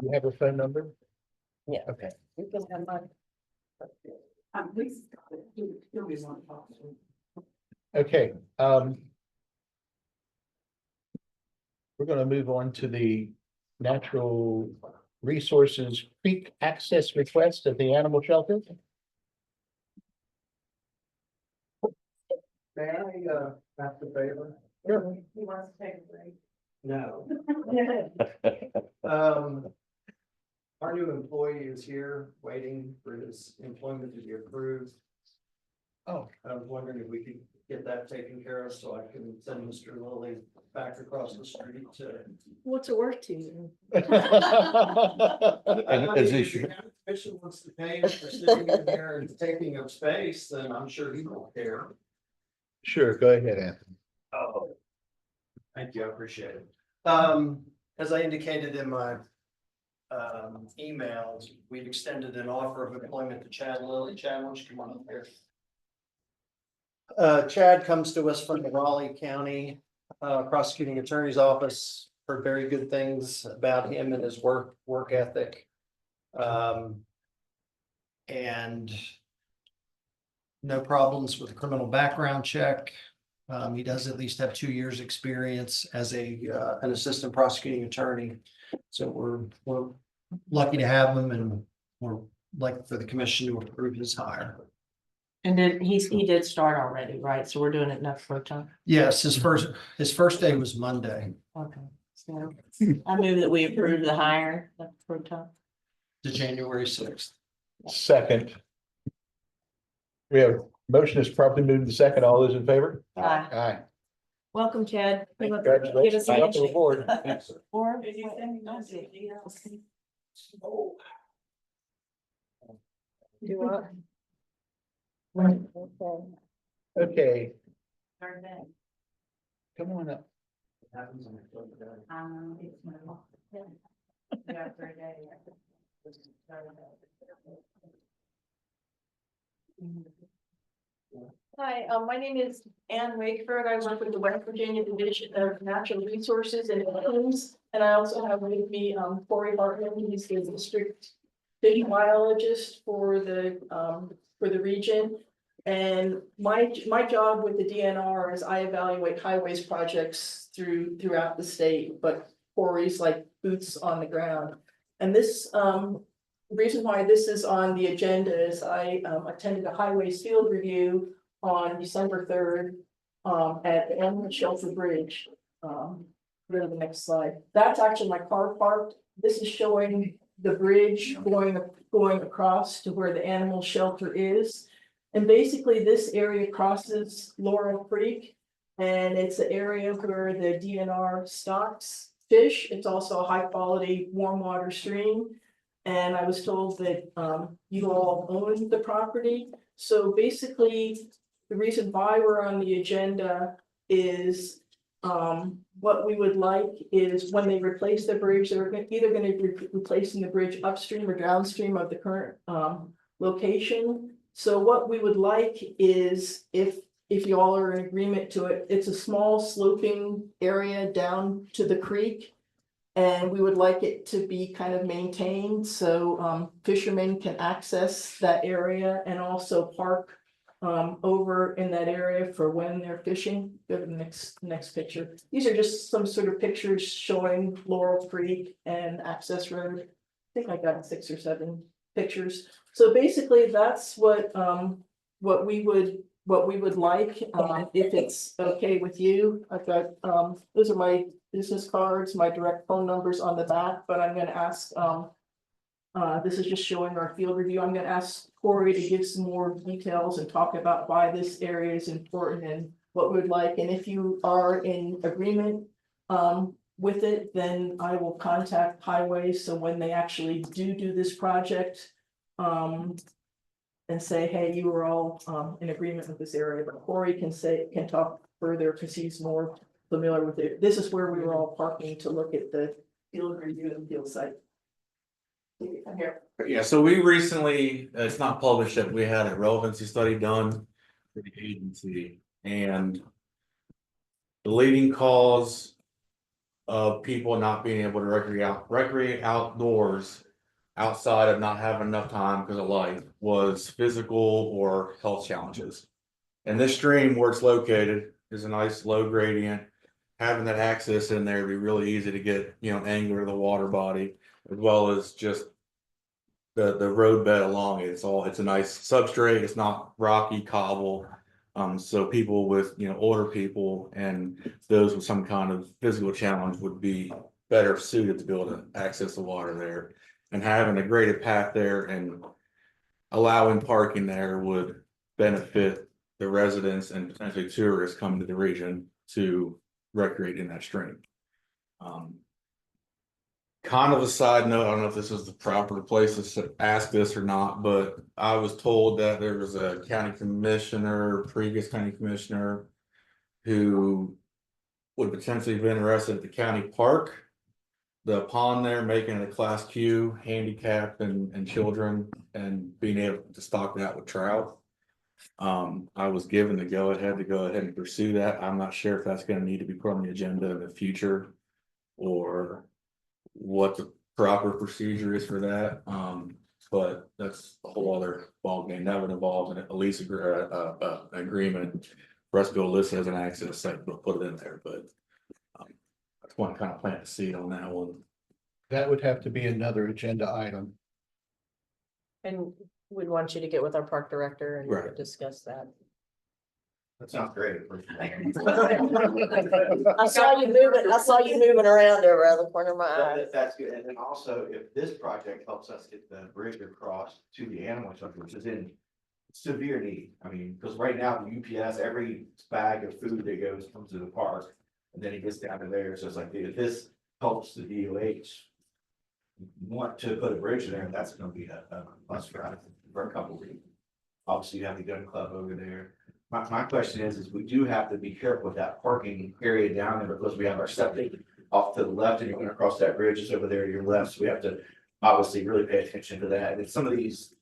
you have her phone number? Yeah. Okay. You can have mine. Okay, we're gonna move on to the natural resources creek access request at the animal shelter. May I, ask a favor? He wants to take a break. No. Our new employee is here waiting for his employment to be approved. Oh. I was wondering if we could get that taken care of so I can send Mr. Lilly back across the street to. What's it worth to you? And is he If the county commission wants to pay him for sitting in there and taking up space, then I'm sure he won't care. Sure, go ahead, Anthony. Oh. Thank you, I appreciate it. As I indicated in my emails, we've extended an offer of employment to Chad Lilly. Chad, why don't you come on up here? Chad comes to us from the Raleigh County Prosecuting Attorney's Office. Heard very good things about him and his work ethic. And no problems with a criminal background check. He does at least have 2 years' experience as an assistant prosecuting attorney. So we're lucky to have him, and we're like for the commission to approve his hire. And then he did start already, right? So we're doing it next pro time. Yes, his first day was Monday, Okay. So I move that we approve the hire next pro time. to January 6th. Second. We have motion is properly moved in second. All those in favor? Aye. Aye. Welcome, Chad. Give us- Congratulations. give us a Welcome handshake. aboard. Or- Did you send me anything else? Do what? Okay. Okay, Third day. come on up. It's yeah, third day. Hi, my name is Ann Wakeford. I work with the West Virginia Division of Natural Resources and Emissions. And I also have with me, Corey Hartman. He's the district fish biologist for the region. And my job with the DNR is I evaluate highways projects throughout the state, but Corey's like boots on the ground. And this, the reason why this is on the agenda is I attended a highways field review on December 3rd at the Animal Shelter Bridge. Go to the next slide. That's actually my car parked. This is showing the bridge going across to where the animal shelter is. And basically this area crosses Laurel Creek. And it's an area where the DNR stocks fish. It's also a high quality warm water stream. And I was told that you all own the property. So basically, the reason why we're on the agenda is what we would like is when they replace the bridge, they're either going to be replacing the bridge upstream or downstream of the current location. So what we would like is if you all are in agreement to it, it's a small sloping area down to the creek. And we would like it to be kind of maintained so fishermen can access that area and also park over in that area for when they're fishing. Go to the next picture. These are just some sort of pictures showing Laurel Creek and Access Road. I think I got 6 or 7 pictures. So basically, that's what we would like if it's okay with you. I've got those are my business cards, my direct phone numbers on the back, but I'm gonna ask, this is just showing our field review. I'm gonna ask Corey to give some more details and talk about why this area is important and what we'd like, and if you are in agreement with it, then I will contact Highway, so when they actually do this project, and say, hey, you were all in agreement with this area, but Corey can talk further because he's more familiar with it. This is where we were all parking to look at the field review and field site. I'm here. Yeah, so we recently, it's not published yet, we had a relevancy study done for the agency, and the leading cause of people not being able to recreate outdoors outside of not having enough time because of life was physical or health challenges. And this stream where it's located is a nice low gradient. Having that access in there would be really easy to get, angle of the water body, as well as just the road bed along it. It's a nice substrate. It's not rocky cobble. So people with, older people and those with some kind of physical challenge would be better suited to be able to access the water there. And having a graded path there and allowing parking there would benefit the residents and potentially tourists coming to the region to recreate in that stream. Kind of a side note, I don't know if this is the proper place to ask this or not, but I was told that there was a county commissioner, previous county commissioner, who would potentially be interested at the county park. The pond there, making it a class Q, handicap and children, and being able to stock that with trout. I was given the go ahead to go ahead and pursue that. I'm not sure if that's going to need to be put on the agenda in the future, or what the proper procedure is for that. But that's a whole other ballgame. That would involve a lease agreement for us to go list as an access site, but put it in there. But that's one kind of plant to seed on that one. That would have to be another agenda item. And we'd want you to get with our park director and Right. discuss that. That sounds great. I saw you moving around over at the corner of my eye. That's good, and then also if this project helps us get the bridge across to the animal shelter, which is in severe need. I mean, because right now the UPS, every bag of food that goes comes to the park, and then it gets down to there, so it's like, if this helps the DOH want to put a bridge in there, that's gonna be a bus drive for a couple of weeks. Obviously, you have the gun club over there. My question is we do have to be careful with that parking area down there, because we have our septic off to the left, and you're going to cross that bridge is over there to your left. So we have to obviously really pay attention to that. And some of these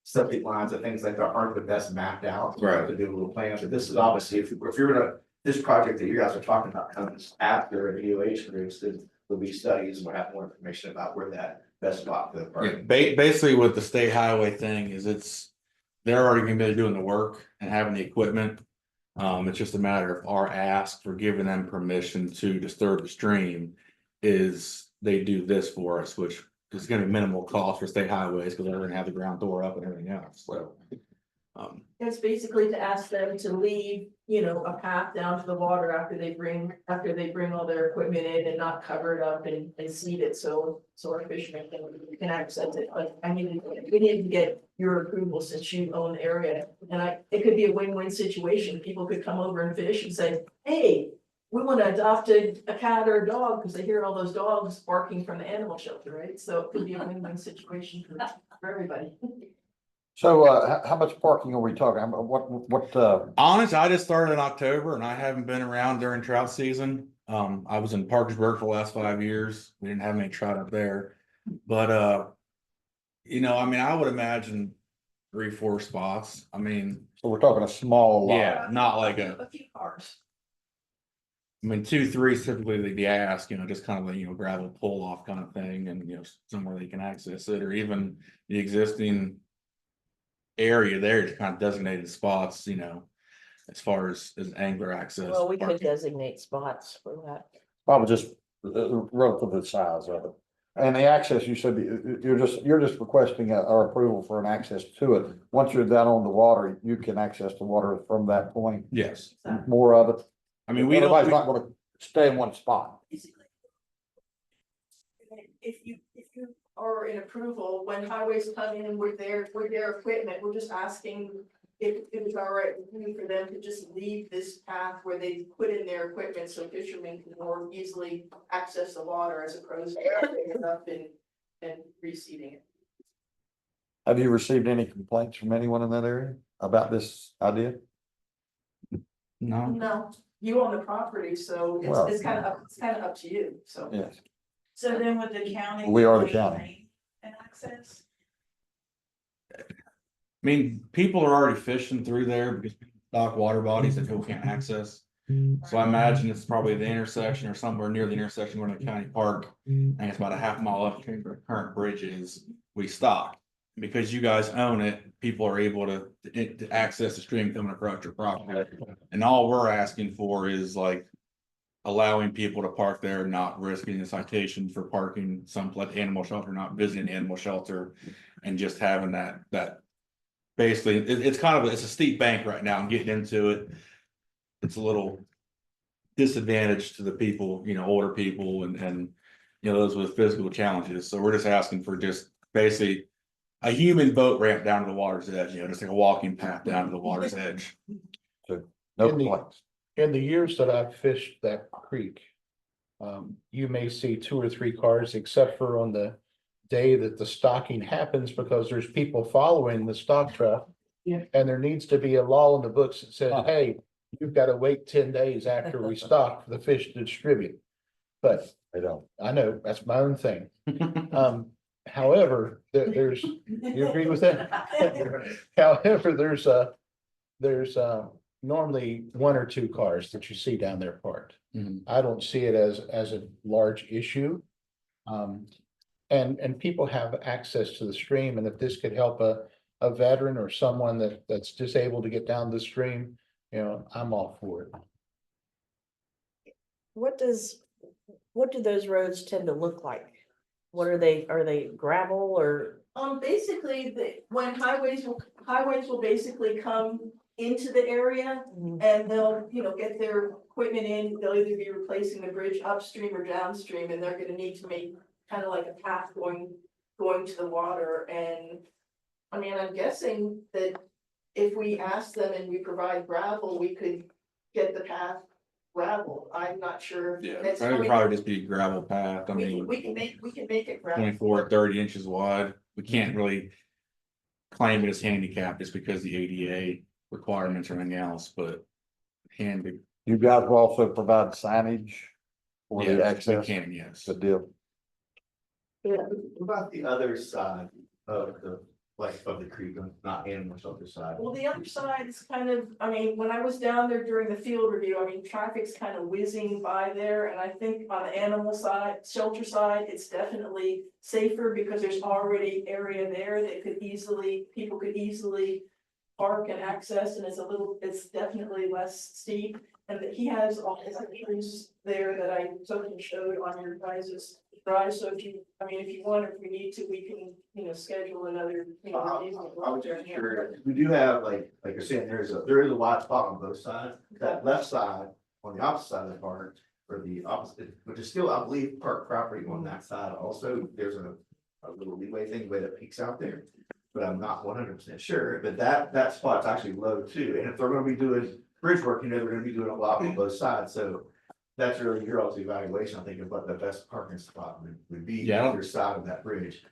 septic lines and things like that aren't the best mapped out. So we have to do a little plan. But this is obviously, if you're gonna, this project that you guys are talking about comes after a DOH groups, then there'll be studies, and we'll have more information about where that best spot for the park. Yeah, basically with the state highway thing is they're already gonna be doing the work and having the equipment. It's just a matter of our ask for giving them permission to disturb the stream is they do this for us, which is gonna be minimal cost for state highways because they're gonna have the ground door up and everything else, so. It's basically to ask them to leave, a path down to the water after they bring all their equipment in, and not cover it up and seed it, so our fishermen can access it. But we need to get your approval since you own the area, and it could be a win-win situation. People could come over and fish and say, hey, we want to adopt a cat or a dog, because they hear all those dogs barking from the animal shelter, right? So it could be a win-win situation for everybody. So, how much parking are we talking? What, Honest, I just started in October and I haven't been around during trout season. I was in Parkersburg for the last 5 years. We didn't have any trout up there. But I would imagine 3-4 spots. so we're talking a small lot. Yeah, not like a few cars. 2-3 is typically the ask, just kind of a gravel pull off kind of thing, and somewhere they can access it, or even the existing area there to kind of designated spots, as far as angler access. Well, we could designate spots for that. Probably just relative to the size of it. And the access, you said, you're just requesting our approval for an access to it. Once you're down on the water, you can access the water from that point. Yes. More of it. Everybody's we not gonna stay in one spot. If you are in approval, when highways come in with their equipment, we're just asking if it was all right with me for them to just leave this path where they put in their equipment so fishermen can more easily access the water as opposed to picking it up and reseeding it. Have you received any complaints from anyone in that area about this idea? No. No, you own the property, so Well, it's kind of up to you, so. Yes, So then with the county. we are the county. And access? I mean, people are already fishing through there because stock water bodies that people can't access. So I imagine it's probably the intersection or somewhere near the intersection where the county park. And it's about a half mile up from the current bridge is, we stock. Because you guys own it, people are able to access the stream coming across your property. And all we're asking for is like allowing people to park there, not risking a citation for parking someplace animal shelter, not visiting animal shelter, and just having that. Basically, it's kind of, it's a steep bank right now. I'm getting into it. It's a little disadvantage to the people, older people and those with physical challenges. So we're just asking for just basically a human boat ramp down to the water's edge, just like a walking path down to the water's edge. No In the- complaints. In the years that I've fished that creek, you may see 2 or 3 cars, except for on the day that the stocking happens, because there's people following the stock truck. Yeah. And there needs to be a law in the books that says, hey, you've got to wait 10 days after we stock for the fish to distribute. But They don't. I know, that's my own thing. However, there's, you agree with that? However, there's normally 1 or 2 cars that you see down there parked. Mhm. I don't see it as a large issue. And people have access to the stream, and if this could help a veteran or someone that's just able to get down the stream, I'm all for it. What do those roads tend to look like? What are they gravel or? Basically, when highways will basically come into the area and they'll, get their equipment in, they'll either be replacing the bridge upstream or downstream, and they're gonna need to make kind of like a path going to the water. And I mean, I'm guessing that if we ask them and we provide gravel, we could get the path gravel. I'm not sure. Yeah, That's- it would probably just be a gravel path. I We mean, can make it gravel. 24, 30 inches wide. We can't really claim it as handicap just because the ADA requirements or anything else, but handy. You guys will also provide signage for the Yeah, we access. can, yes. Good deal. What about the other side of the creek, not animal shelter side? Well, the other side is kind of, I mean, when I was down there during the field review, I mean, traffic's kind of whizzing by there. And I think on the animal side, shelter side, it's definitely safer because there's already area there that people could easily park and access, and it's definitely less steep. And that he has all his pictures there that I totally showed on your guys' drive. So if you want, if we need to, we can, schedule another, I was just curious, we do have, like you're saying, there is a wide spot on both sides. That left side, on the opposite side of the park, or the opposite, which is still, I believe, park property on that side. Also, there's a little leeway thing, way that peaks out there. But I'm not 100% sure, but that spot's actually low too. And if they're gonna be doing bridge work, they're gonna be doing a lot on both sides. So that's really your all's evaluation, I think, of what the best parking spot would be. Yeah, I don't- Either side of that bridge.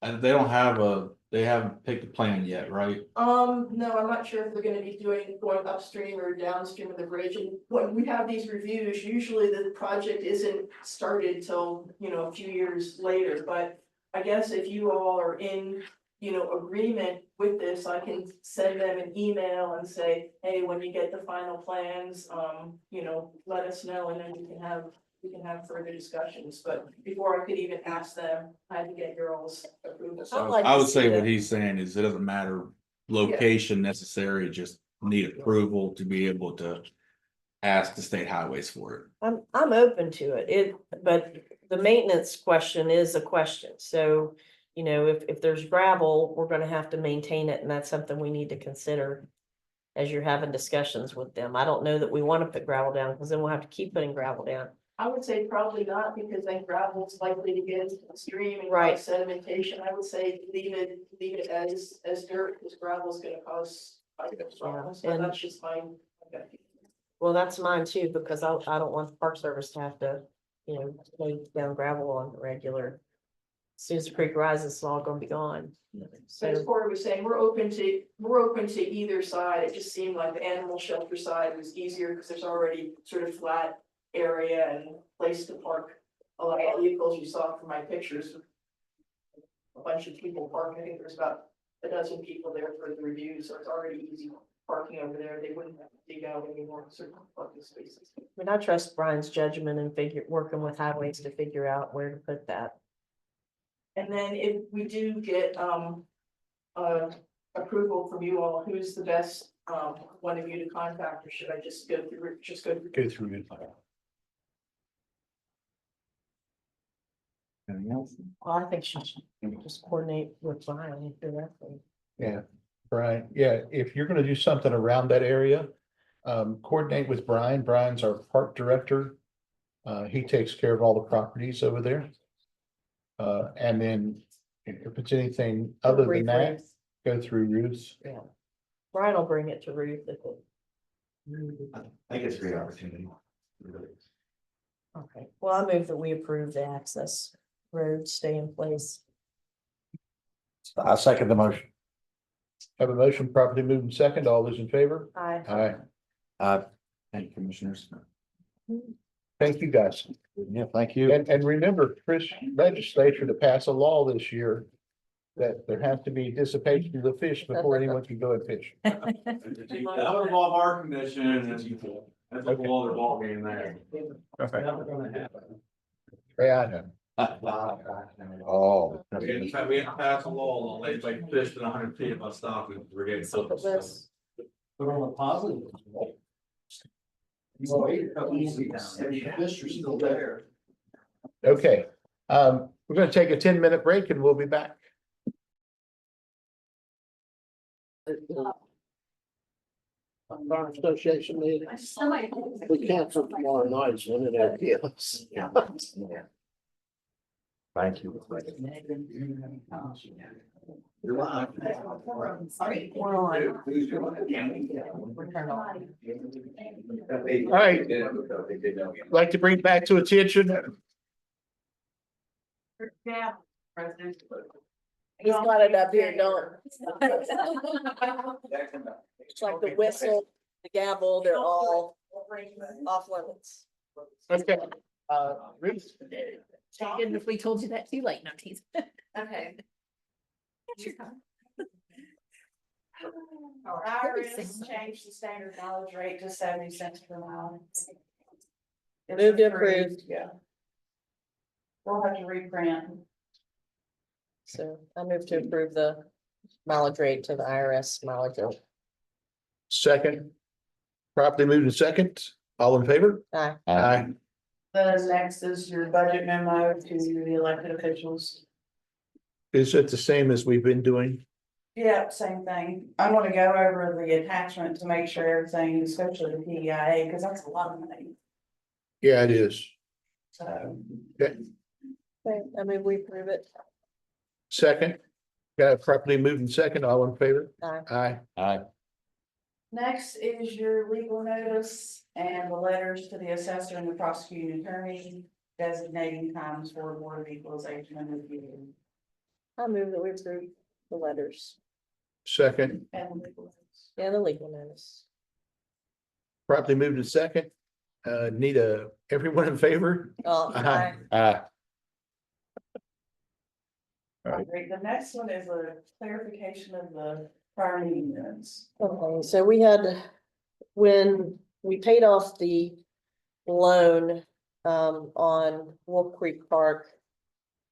And they haven't picked a plan yet, right? No, I'm not sure if they're gonna be going upstream or downstream of the bridge. And when we have these reviews, usually the project isn't started till, a few years later. But I guess if you all are in, agreement with this, I can send them an email and say, hey, when you get the final plans, let us know, and then we can have further discussions. But before I could even ask them, I had to get your all's approval. I'd like I to would see say what that. he's saying is it doesn't matter location necessary, just need approval to be able to ask the state highways for it. I'm open to it, but the maintenance question is a question, so. If there's gravel, we're gonna have to maintain it, and that's something we need to consider. As you're having discussions with them, I don't know that we wanna put gravel down, because then we'll have to keep putting gravel down. I would say probably not, because then gravel's likely to get into the stream and Right. cause sedimentation. I would say leave it as dirt, because gravel's gonna cause Yeah, And that's just fine. Okay. Well, that's mine too, because I don't want the Park Service to have to, you know, lay down gravel on the regular. As soon as the creek rises, it's all gonna be gone. So as So, Corey was saying, we're open to either side. It just seemed like the animal shelter side was easier because there's already sort of flat area and place to park a lot of vehicles. You saw from my pictures. A bunch of people parking. I think there's about a dozen people there for the review, so it's already easy parking over there. They wouldn't have to dig out any more certain parking spaces. I mean, I trust Brian's judgment and working with highways to figure out where to put that. And then if we do get approval from you all, who's the best one of you to contact, or should I just go through, Go through it. Anything else? Well, I think she should just coordinate with Brian directly. Yeah, Brian, yeah, if you're gonna do something around that area, coordinate with Brian. Brian's our park director. He takes care of all the properties over there. And then if it's anything other than that, go through Ruth's. Yeah. Brian will bring it to Ruth if it. I think it's a great opportunity. Really. Okay, well, I move that we approve the access road stay in place. I second the motion. Have a motion properly moved and second. All those in favor? Aye. Aye. Thank you, commissioners. Thank you, guys. Yeah, thank you. And remember, Chris legislature to pass a law this year that there has to be dissipation of the fish before anyone can go and fish. That would involve our commission and that's a whole other ballgame there. Never gonna happen. Yeah, I know. Oh. We have to pass a law on like fish in 100 feet of us stopping, we're getting so. Look at this. But on a positive. Fish are still there. Okay, we're gonna take a 10-minute break and we'll be back. Bar Association meeting. We canceled tomorrow night, so it appeals. Thank you. All right. Like to bring back to attention. He's got it up here, don't. It's like the whistle, the gavel, they're all off limits. Okay. Ruth. And if we told you that too late, no tease. Okay. IRS changed the standard mileage rate to 70 cents per mile. Move to approve. Yeah. We'll have to reprint. So I move to approve the mileage rate to the IRS mileage rate. Second. Properly moved in second. All in favor? Aye. Aye. The next is your budget memo to the elected officials. Is it the same as we've been doing? Yeah, same thing. I want to go over the attachment to make sure everything, especially the PEIA, because that's a lot of money. Yeah, it is. So. Okay. Okay, I mean, we approve it. Second. Got it properly moved in second. All in favor? Aye. Aye. Aye. Next is your legal notice and the letters to the assessor and the prosecuting attorney designating times for board of equalization and review. I move that we approve the letters Second. And legal notice. and the legal notice. Properly moved in second. Need everyone in favor? Aye. Aye. All right. Great. The next one is a clarification of the prior meeting minutes. Okay, so we had, when we paid off the loan on Wolf Creek Park,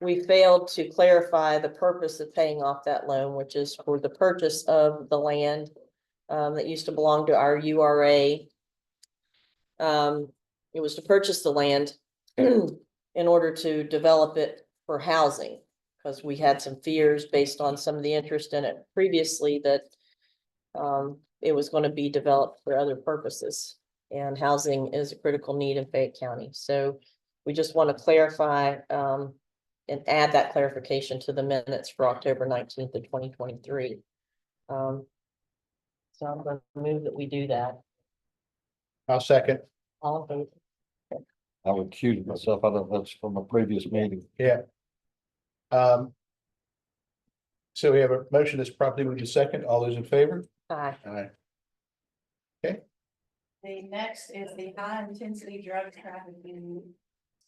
we failed to clarify the purpose of paying off that loan, which is for the purchase of the land that used to belong to our URA. It was to purchase the land in order to develop it for housing, because we had some fears based on some of the interest in it previously that it was going to be developed for other purposes, and housing is a critical need in Fayette County. So we just want to clarify and add that clarification to the minutes for October 19th of 2023. So So I'm gonna move that we do that. I'll second. All in favor? I would accuse myself, I don't know, that's from a previous meeting. Yeah. Um. So we have a motion that's properly moved to second. All those in favor? Aye. Aye. The next is the high intensity drug trafficking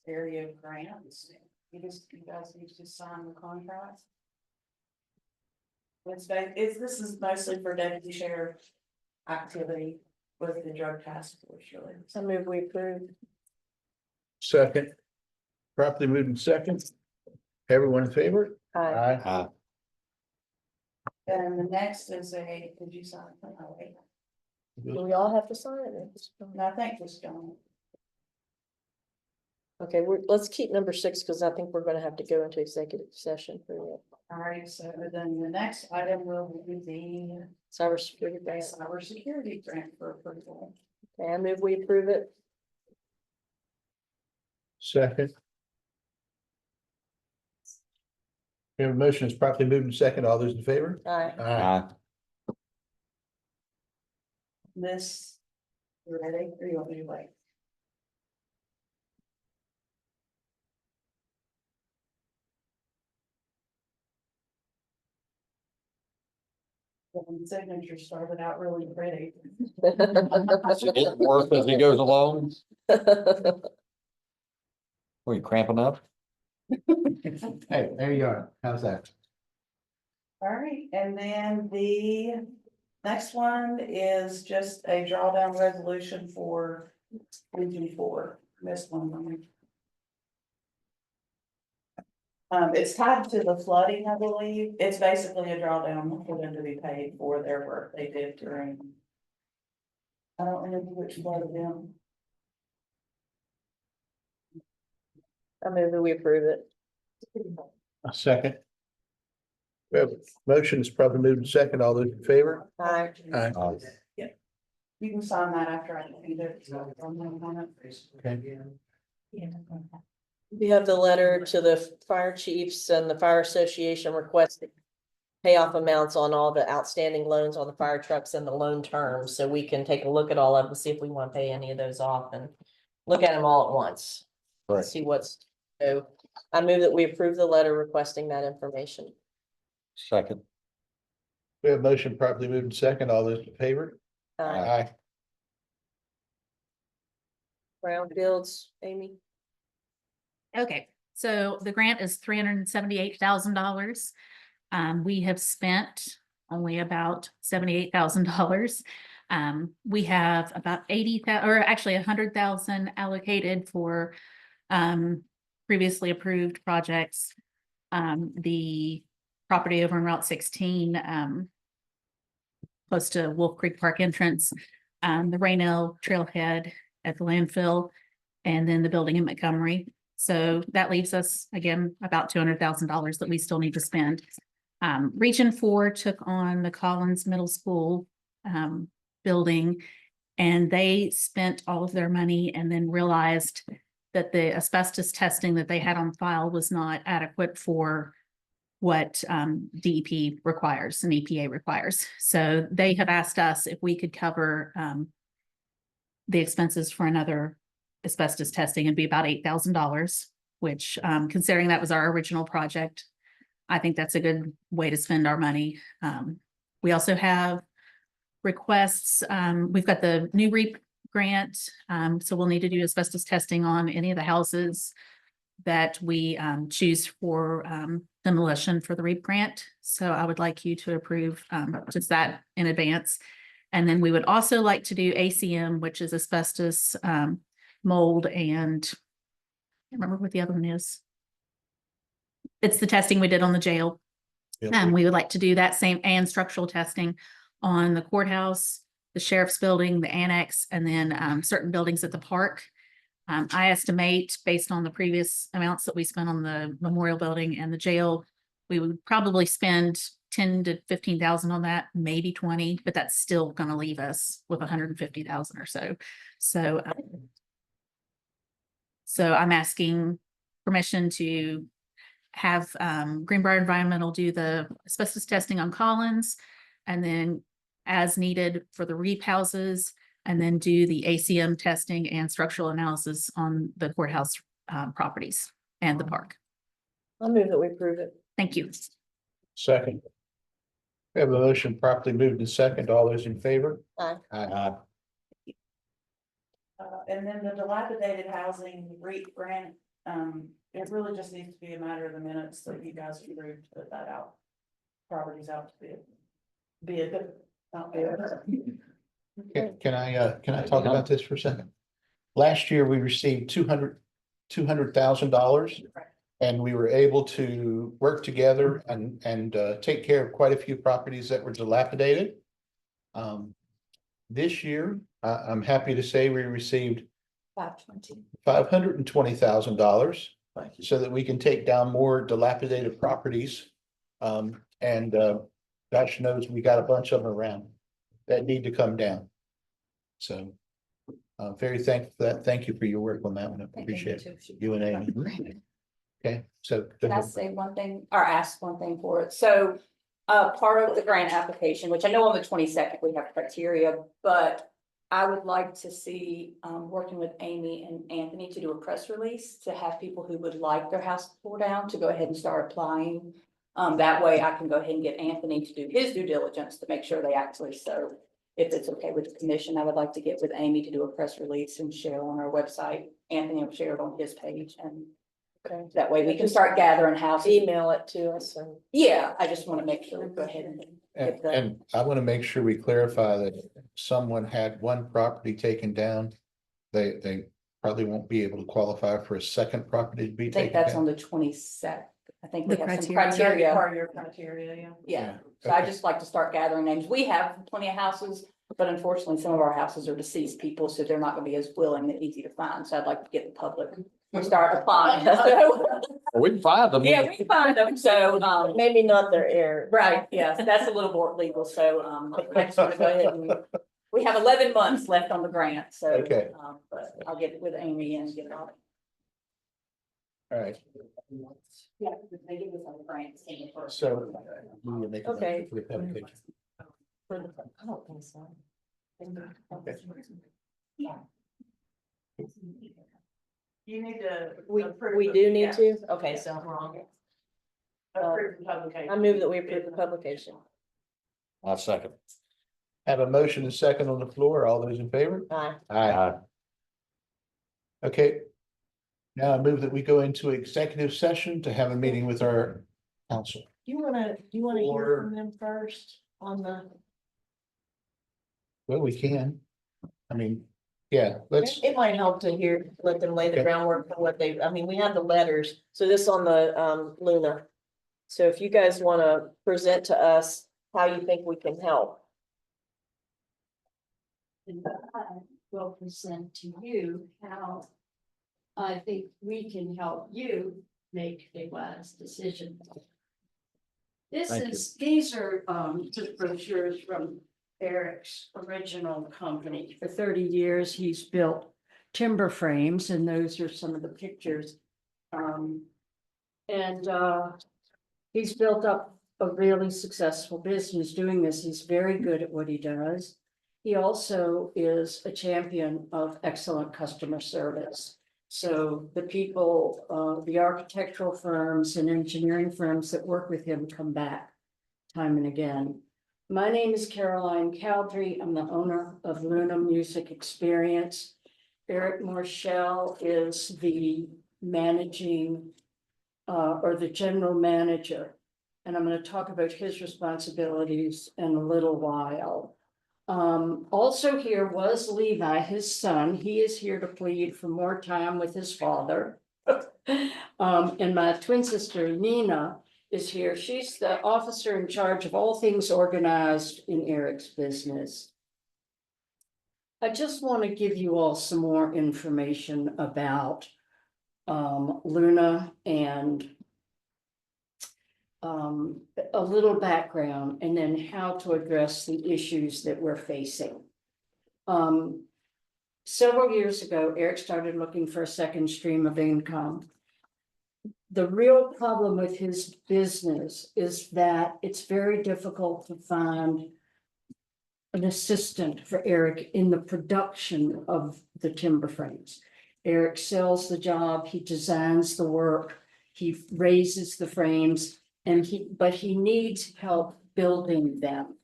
area grants. You guys need to sign the contract. This is mostly for deputy sheriff activity with the drug task force, really. I move we approve. Second. Properly moved in second. Everyone in favor? Aye. And the next is did you sign? Oh, wait. Do we all have to sign it? No, I think just John. Okay, let's keep number 6, because I think we're gonna have to go into executive session for All right, so then the next item will be the cybersecurity grant. cybersecurity grant for approval. Okay, I move we approve it. Second. We have a motion that's properly moved in second. All those in favor? Aye. This, you ready, or you want me to wait? The signature started out really pretty. Is it getting worse as he goes along? Are you cramping up? Hey, there you are. How's that? All right, and then the next one is just a drawdown resolution for Region 4, this one. It's tied to the flooding, I believe. It's basically a drawdown for them to be paid for their work they did during. I don't remember which flood them. I move that we approve it. A second. We have a motion that's probably moved in second. All those in favor? Aye. Aye. You can sign that after I do it. Okay. We have the letter to the fire chiefs and the fire association requesting payoff amounts on all the outstanding loans on the fire trucks and the loan terms, so we can take a look at all of them, see if we want to pay any of those off and look at them all at once. Right. See what's, so I move that we approve the letter requesting that information. Second. We have a motion properly moved in second. All those in favor? Aye. Brownfields, Amy? Okay, so the grant is $378,000. We have spent only about $78,000. We have about 80,000, or actually 100,000 allocated for previously approved projects. The property over in Route 16, close to Wolf Creek Park entrance, the Raynell trailhead at the landfill, and then the building in Montgomery. So that leaves us, again, about $200,000 that we still need to spend. Region 4 took on the Collins Middle School building, and they spent all of their money and then realized that the asbestos testing that they had on file was not adequate for what DEP requires and EPA requires. So they have asked us if we could cover the expenses for another asbestos testing. It'd be about $8,000, which considering that was our original project, I think that's a good way to spend our money. We also have requests. We've got the new REAP grant. So we'll need to do asbestos testing on any of the houses that we choose for demolition for the REAP grant. So I would like you to approve just that in advance. And then we would also like to do ACM, which is asbestos, mold, and I can't remember what the other one is. It's the testing we did on the jail. Yep. We would like to do that same and structural testing on the courthouse, the sheriff's building, the annex, and then certain buildings at the park. I estimate based on the previous amounts that we spent on the memorial building and the jail, we would probably spend 10 to 15,000 on that, maybe 20, but that's still going to leave us with 150,000 or so. So I'm asking permission to have Greenbrier Environmental do the asbestos testing on Collins, and then as needed for the REAP houses, and then do the ACM testing and structural analysis on the courthouse properties and the park. I'll move that we approve it. Thank you. Second. We have a motion properly moved in second. All those in favor? Aye. Aye. And then the dilapidated housing REIT grant, it really just needs to be a matter of the minutes that you guys approve to put that out. Properties out to bid out there. Can I talk about this for a second? Last year, we received $200,000. And we were able to work together and take care of quite a few properties that were dilapidated. This year, I'm happy to say we received $520,000 so that we can take down more dilapidated properties. Gosh knows, we got a bunch of them around that need to come down. So very thankful for that. Thank you for your work on that one. I appreciate it. You and Amy. Okay, so. Can I say one thing or ask one thing for it? So, part of the grant application, which I know on the 22nd we have criteria, but I would like to see, working with Amy and Anthony to do a press release to have people who would like their house to pull down to go ahead and start applying. That way I can go ahead and get Anthony to do his due diligence to make sure they actually serve. If it's okay with the commission, I would like to get with Amy to do a press release and share on our website. Anthony will share it on his page, and Okay. that way we can start gathering houses. Email it to us and. Yeah, I just want to make sure we go ahead and. And I want to make sure we clarify that if someone had one property taken down, they probably won't be able to qualify for a second property to be I think taken that's on down. the 22nd. I think we The have some criteria. criteria. Part of your criteria, yeah. Yeah, so I okay. just like to start gathering names. We have plenty of houses, but unfortunately, some of our houses are deceased people, so they're not gonna be as willing and easy to find. So I'd like to get the public to start applying. We can find them. Yeah, we can find them. So, Maybe not their heir. right, yes, that's a little more legal. So, I just want to go ahead and, we have 11 months left on the grant, so. Okay. But I'll get with Amy and get it on. All right, Yeah, they give us all the grants. so. we will make a motion Okay. for the publication. For the, I don't think so. You need to. We approve we it, do need yeah. to? Okay, so I'm wrong. Approve the publication. I move that we approve the publication. I second. Have a motion and second on the floor. All those in favor? Aye. Aye. Okay. Now I move that we go into executive session to have a meeting with our council. Do you wanna hear Or- from them first on the? Well, we can. I mean, yeah, let's, It might help to hear, let them lay the Okay. groundwork for what they, I mean, we have the letters, so this on the Luna. So if you guys wanna present to us how you think we can help. And I will present to you how I think we can help you make a wise decision. This Thank you. these are just brochures from Eric's original company. For 30 years, he's built timber frames, and those are some of the pictures. He's built up a really successful business doing this. He's very good at what he does. He also is a champion of excellent customer service. So the people, the architectural firms and engineering firms that work with him come back time and again. My name is Caroline Caldry. I'm the owner of Luna Music Experience. Eric Morshell is the managing or the general manager. And I'm going to talk about his responsibilities in a little while. Also here was Levi, his son. He is here to plead for more time with his father. And my twin sister Nina is here. She's the officer in charge of all things organized in Eric's business. I just want to give you all some more information about Luna and a little background, and then how to address the issues that we're facing. Several years ago, Eric started looking for a second stream of income. The real problem with his business is that it's very difficult to find an assistant for Eric in the production of the timber frames. Eric sells the job, he designs the work, he raises the frames, but he needs help building them.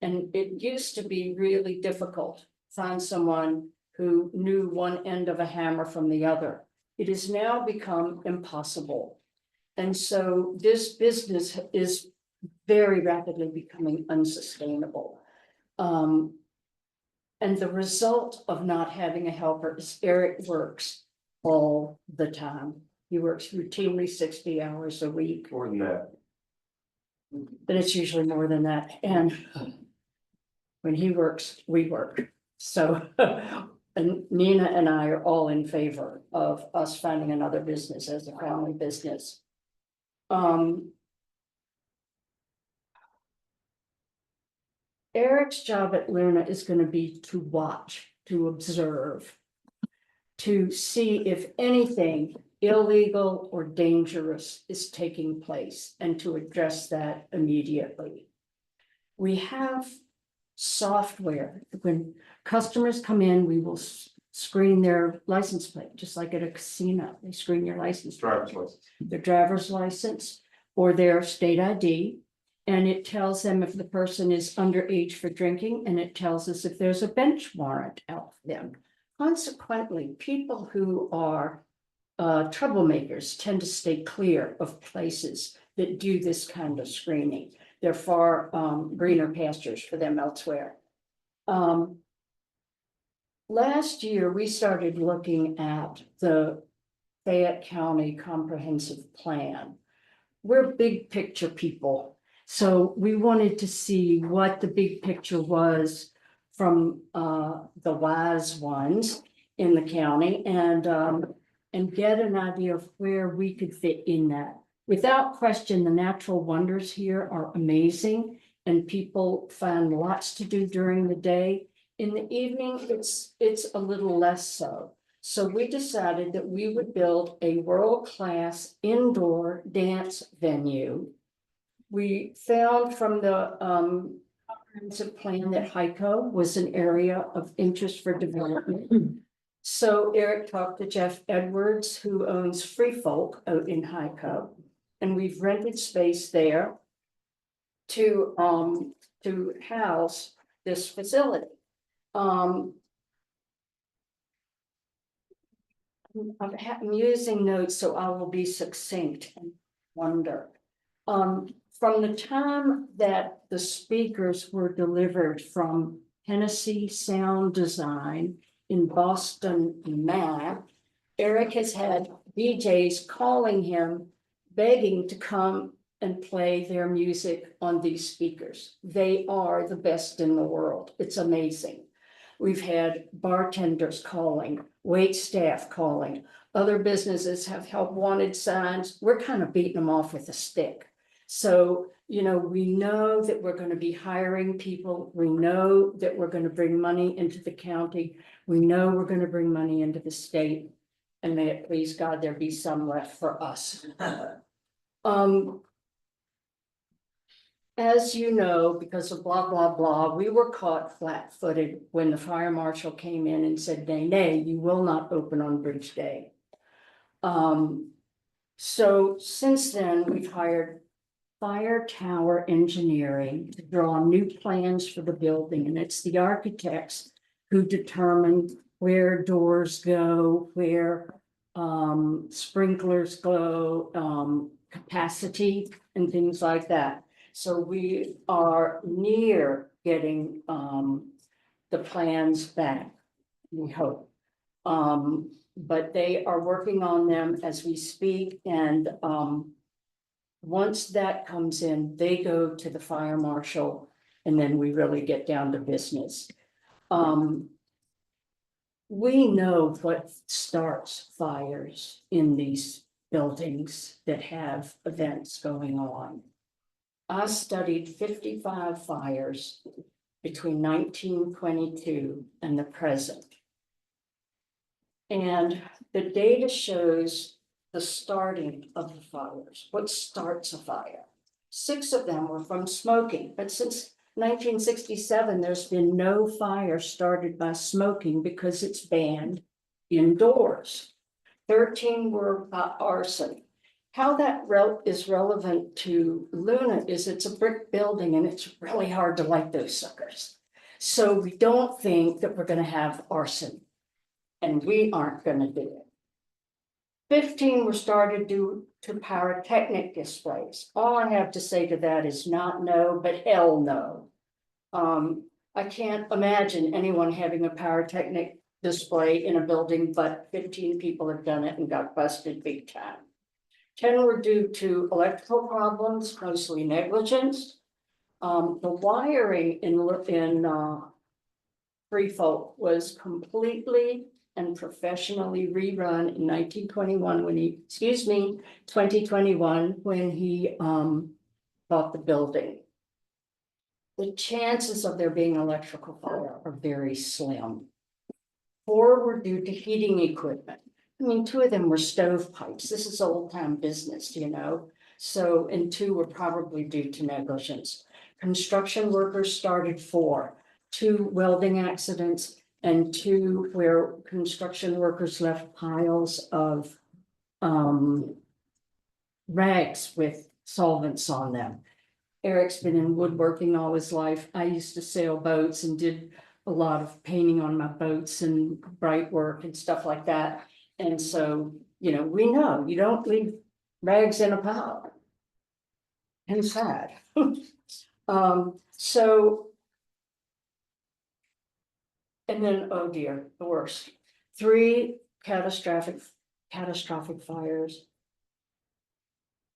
And it used to be really difficult to find someone who knew one end of a hammer from the other. It has now become impossible. And so this business is very rapidly becoming unsustainable. And the result of not having a helper is Eric works all the time. He works routinely 60 hours a week. More than that. But it's usually more than that. And when he works, we work. So, and Nina and I are all in favor of us finding another business as a family business. Eric's job at Luna is going to be to watch, to observe, to see if anything illegal or dangerous is taking place and to address that immediately. We have software. When customers come in, we will screen their license plate, just like at a casino. They screen your license plate. Driver's license. Their driver's license or their state ID. And it tells them if the person is underage for drinking, and it tells us if there's a bench warrant out for them. Consequently, people who are troublemakers tend to stay clear of places that do this kind of screening. They're far greener pastures for them elsewhere. Last year, we started looking at the Fayette County Comprehensive Plan. We're big picture people. So we wanted to see what the big picture was from the wise ones in the county and get an idea of where we could fit in that. Without question, the natural wonders here are amazing and people find lots to do during the day. In the evening, it's a little less so. So we decided that we would build a world-class indoor dance venue. We found from the comprehensive plan that HICO was an area of interest for development. So Eric talked to Jeff Edwards, who owns Free Folk out in HICO, and we've rented space there to house this facility. I'm using notes, so I will be succinct and wonder. From the time that the speakers were delivered from Hennessy Sound Design in Boston, Mass, Eric has had DJs calling him, begging to come and play their music on these speakers. They are the best in the world. It's amazing. We've had bartenders calling, wait staff calling, other businesses have help wanted signs. We're kind of beating them off with a stick. So, you know, we know that we're going to be hiring people. We know that we're going to bring money into the county. We know we're going to bring money into the state. And may it please God, there be some left for us. As you know, because of blah, blah, blah, we were caught flat-footed when the fire marshal came in and said, nay, nay, you will not open on Bridge Day. So since then, we've hired Fire Tower Engineering to draw new plans for the building, and it's the architects who determine where doors go, where sprinklers go, capacity and things like that. So we are near getting the plans back, we hope. But they are working on them as we speak, and once that comes in, they go to the fire marshal, and then we really get down to business. We know what starts fires in these buildings that have events going on. I studied 55 fires between 1922 and the present. And the data shows the starting of the fires. What starts a fire? 6 of them were from smoking, but since 1967, there's been no fire started by smoking because it's banned indoors. 13 were by arson. How that is relevant to Luna is it's a brick building and it's really hard to light those suckers. So we don't think that we're gonna have arson. And we aren't gonna do it. 15 were started due to pyrotechnic displays. All I have to say to that is not no, but hell no. I can't imagine anyone having a pyrotechnic display in a building, but 15 people have done it and got busted big time. 10 were due to electrical problems, mostly negligence. The wiring in Freefolk was completely and professionally rerun in 1921 when he, 2021, when he bought the building. The chances of there being electrical fire are very slim. 4 were due to heating equipment. I mean, 2 of them were stovepipes. This is old time business, you know? So, and 2 were probably due to negligence. Construction workers started 4, 2 welding accidents and 2 where construction workers left piles of rags with solvents on them. Eric's been in woodworking all his life. I used to sail boats and did a lot of painting on my boats and bright work and stuff like that. And so, you know, we know you don't leave rags in a pile. And sad. So, and then, oh dear, the worst. 3 catastrophic fires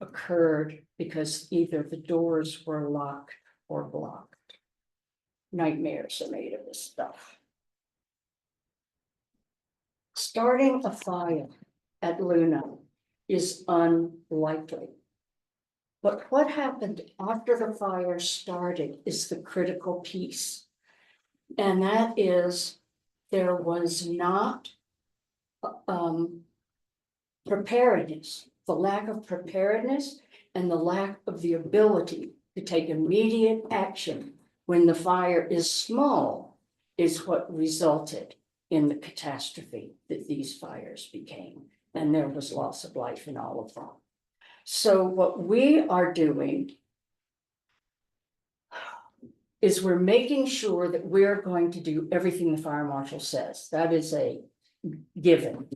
occurred because either the doors were locked or blocked. Nightmares are made of this stuff. Starting a fire at Luna is unlikely. But what happened after the fire started is the critical piece. And that is, there was not preparedness, the lack of preparedness and the lack of the ability to take immediate action when the fire is small is what resulted in the catastrophe that these fires became. And there was loss of life in all of them. So what we are doing is we're making sure that we're going to do everything the fire marshal says. That is a given.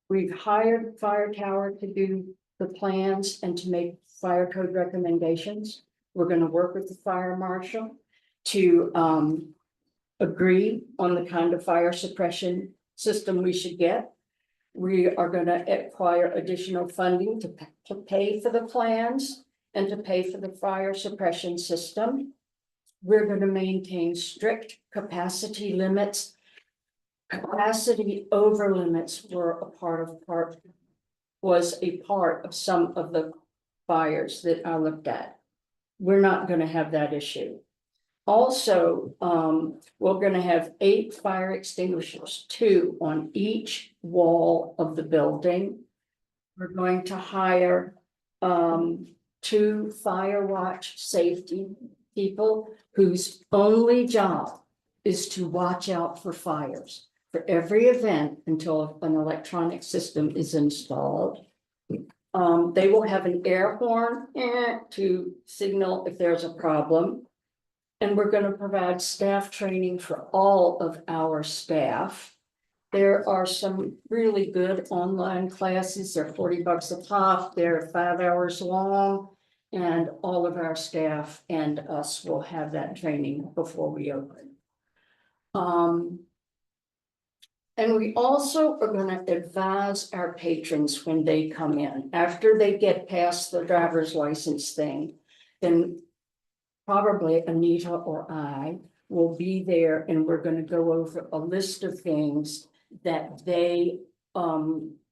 We've hired Fire Tower to do the plans and to make fire code recommendations. We're going to work with the fire marshal to agree on the kind of fire suppression system we should get. We are going to acquire additional funding to pay for the plans and to pay for the fire suppression system. We're going to maintain strict capacity limits. Capacity over limits were was a part of some of the fires that I looked at. We're not going to have that issue. Also, we're going to have 8 fire extinguishers, 2 on each wall of the building. We're going to hire 2 fire watch safety people whose only job is to watch out for fires for every event until an electronic system is installed. They will have an air horn to signal if there's a problem. And we're going to provide staff training for all of our staff. There are some really good online classes. They're $40 a pop. They're 5 hours long. And all of our staff and us will have that training before we open. And we also are going to advise our patrons when they come in. After they get past the driver's license thing, then probably Anita or I will be there and we're going to go over a list of things that they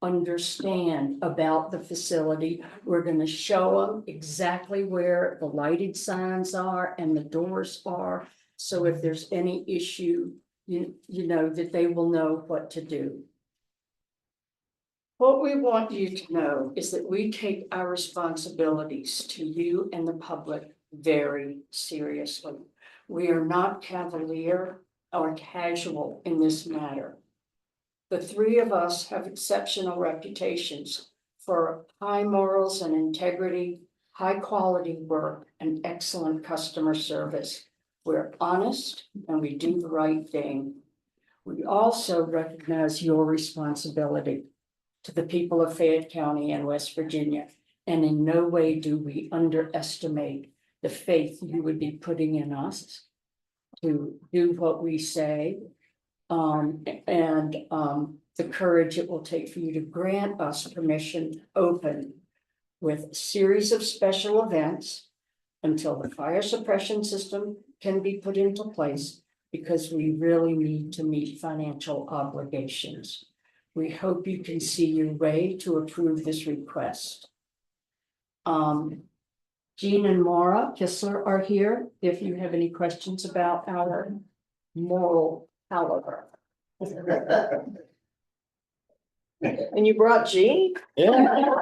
understand about the facility. We're going to show them exactly where the lighted signs are and the doors are. So if there's any issue, you know, that they will know what to do. What we want you to know is that we take our responsibilities to you and the public very seriously. We are not cavalier or casual in this matter. The three of us have exceptional reputations for high morals and integrity, high quality work, and excellent customer service. We're honest and we do the right thing. We also recognize your responsibility to the people of Fayette County and West Virginia. And in no way do we underestimate the faith you would be putting in us to do what we say. The courage it will take for you to grant us permission to open with a series of special events until the fire suppression system can be put into place, because we really need to meet financial obligations. We hope you can see your way to approve this request. Jean and Maura Kissler are here if you have any questions about our moral caliber. And you brought Jean? Yeah.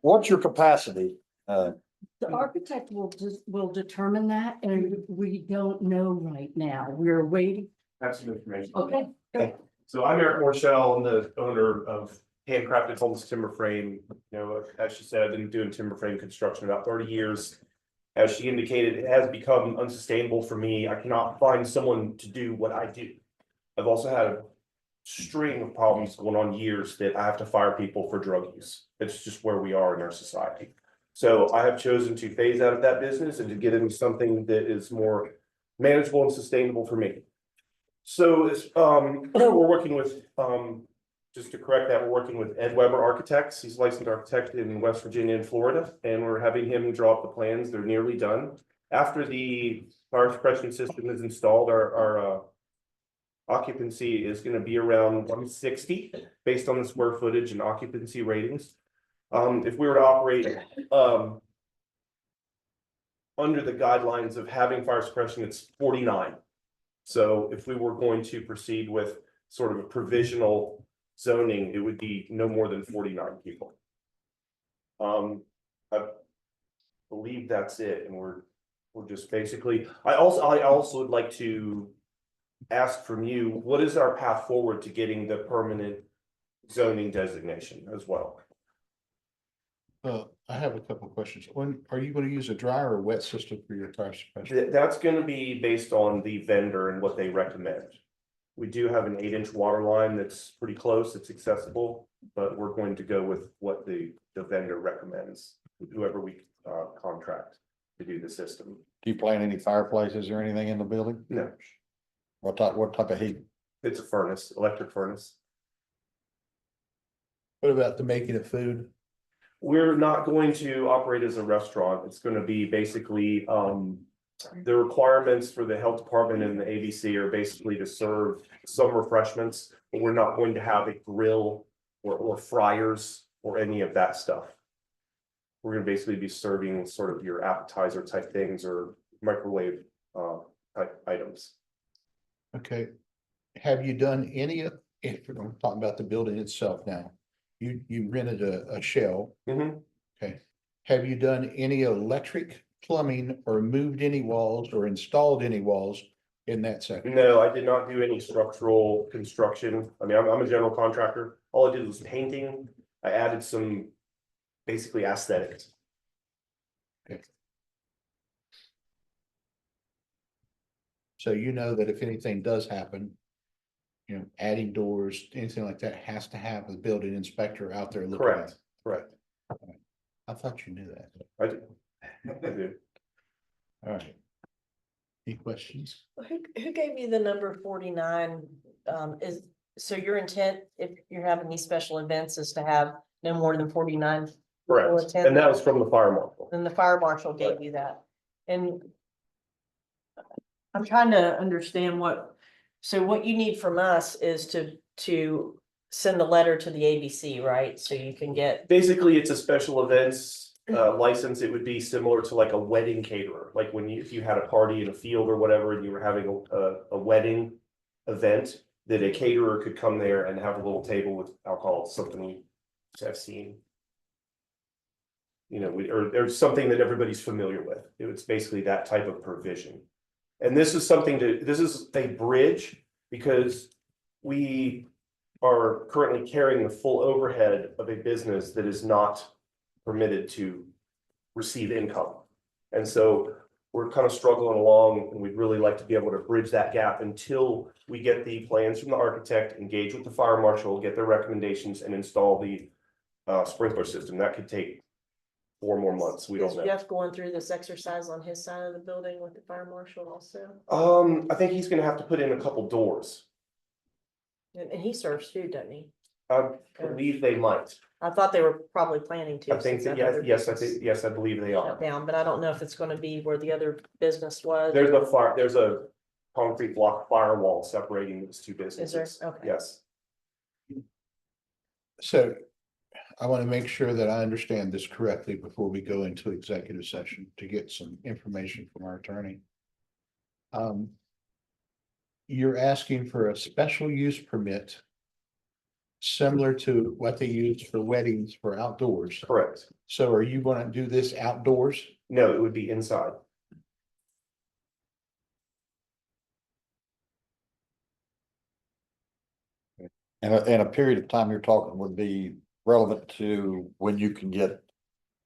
What's your capacity? The architect will determine that, and we don't know right now. We're waiting. Have some information. Okay. So I'm Eric Morshell, I'm the owner of Handcrafted Homes Timber Frame. You know, as she said, I've been doing timber frame construction about 30 years. As she indicated, it has become unsustainable for me. I cannot find someone to do what I do. I've also had a string of problems going on years that I have to fire people for drug use. It's just where we are in our society. So I have chosen to phase out of that business and to get into something that is more manageable and sustainable for me. So it's, we're working with, just to correct that, we're working with Ed Weber Architects. He's a licensed architect in West Virginia and Florida, and we're having him draw up the plans. They're nearly done. After the fire suppression system is installed, our occupancy is going to be around 160 based on the square footage and occupancy ratings. If we were to operate under the guidelines of having fire suppression, it's 49. So if we were going to proceed with sort of a provisional zoning, it would be no more than 49 people. I believe that's it, and we're just basically. I also would like to ask from you, what is our path forward to getting the permanent zoning designation as well? I have a couple of questions. When are you going to use a dry or a wet system for your fire suppression? That's going to be based on the vendor and what they recommend. We do have an 8-inch water line that's pretty close, it's accessible, but we're going to go with what the vendor recommends, whoever we contract to do the system. Do you plan any fireplaces or anything in the building? No, What type of heat? it's a furnace, electric furnace. What about the making of food? We're not going to operate as a restaurant. It's going to be basically, the requirements for the health department and the ABC are basically to serve some refreshments, but we're not going to have a grill or fryers or any of that stuff. We're going to basically be serving sort of your appetizer type things or microwave type items. Okay. Have you done any of, if we're talking about the building itself now, you rented a shell. Mhm. Okay. Have you done any electric, plumbing, or moved any walls or installed any walls in that section? No, I did not do any structural construction. I mean, I'm a general contractor. All I did was painting. I added some basically aesthetics. Okay. So you know that if anything does happen, you know, adding doors, anything like that has to have a building inspector out there looking at it. Correct. I thought you knew that. I do. I do. All right. Any questions? Who gave you the number 49? So your intent, if you're having these special events, is to have no more than 49 people Correct. attend? And that was from the fire marshal. Then the fire marshal gave you that. And I'm trying to understand so what you need from us is to send a letter to the ABC, right? So you can get. Basically, it's a special events license. It would be similar to like a wedding caterer, like if you had a party in a field or whatever, and you were having a wedding, event, that a caterer could come there and have a little table with alcohol, something we have seen. You know, or something that everybody's familiar with. It's basically that type of provision. And this is this is a bridge because we are currently carrying the full overhead of a business that is not permitted to receive income. And so we're kind of struggling along, and we'd really like to be able to bridge that gap until we get the plans from the architect, engage with the fire marshal, get their recommendations, and install the sprinkler system. That could take 4 more months. We Is don't know. Jeff going through this exercise on his side of the building with the fire marshal also? I think he's gonna have to put in a couple doors. And he serves food, doesn't he? I believe they might. I thought they were probably planning to. I think since that, other business yes, I believe they shut are. down, but I don't know if it's gonna be where the other business was. There's a concrete block firewall separating those two Is there? businesses. Okay. Yes. So I want to make sure that I understand this correctly before we go into executive session to get some information from our attorney. You're asking for a special use permit similar to what they use for weddings for outdoors. Correct. So are you going to do this outdoors? No, it would be inside. And a period of time you're talking would be relevant to when you can get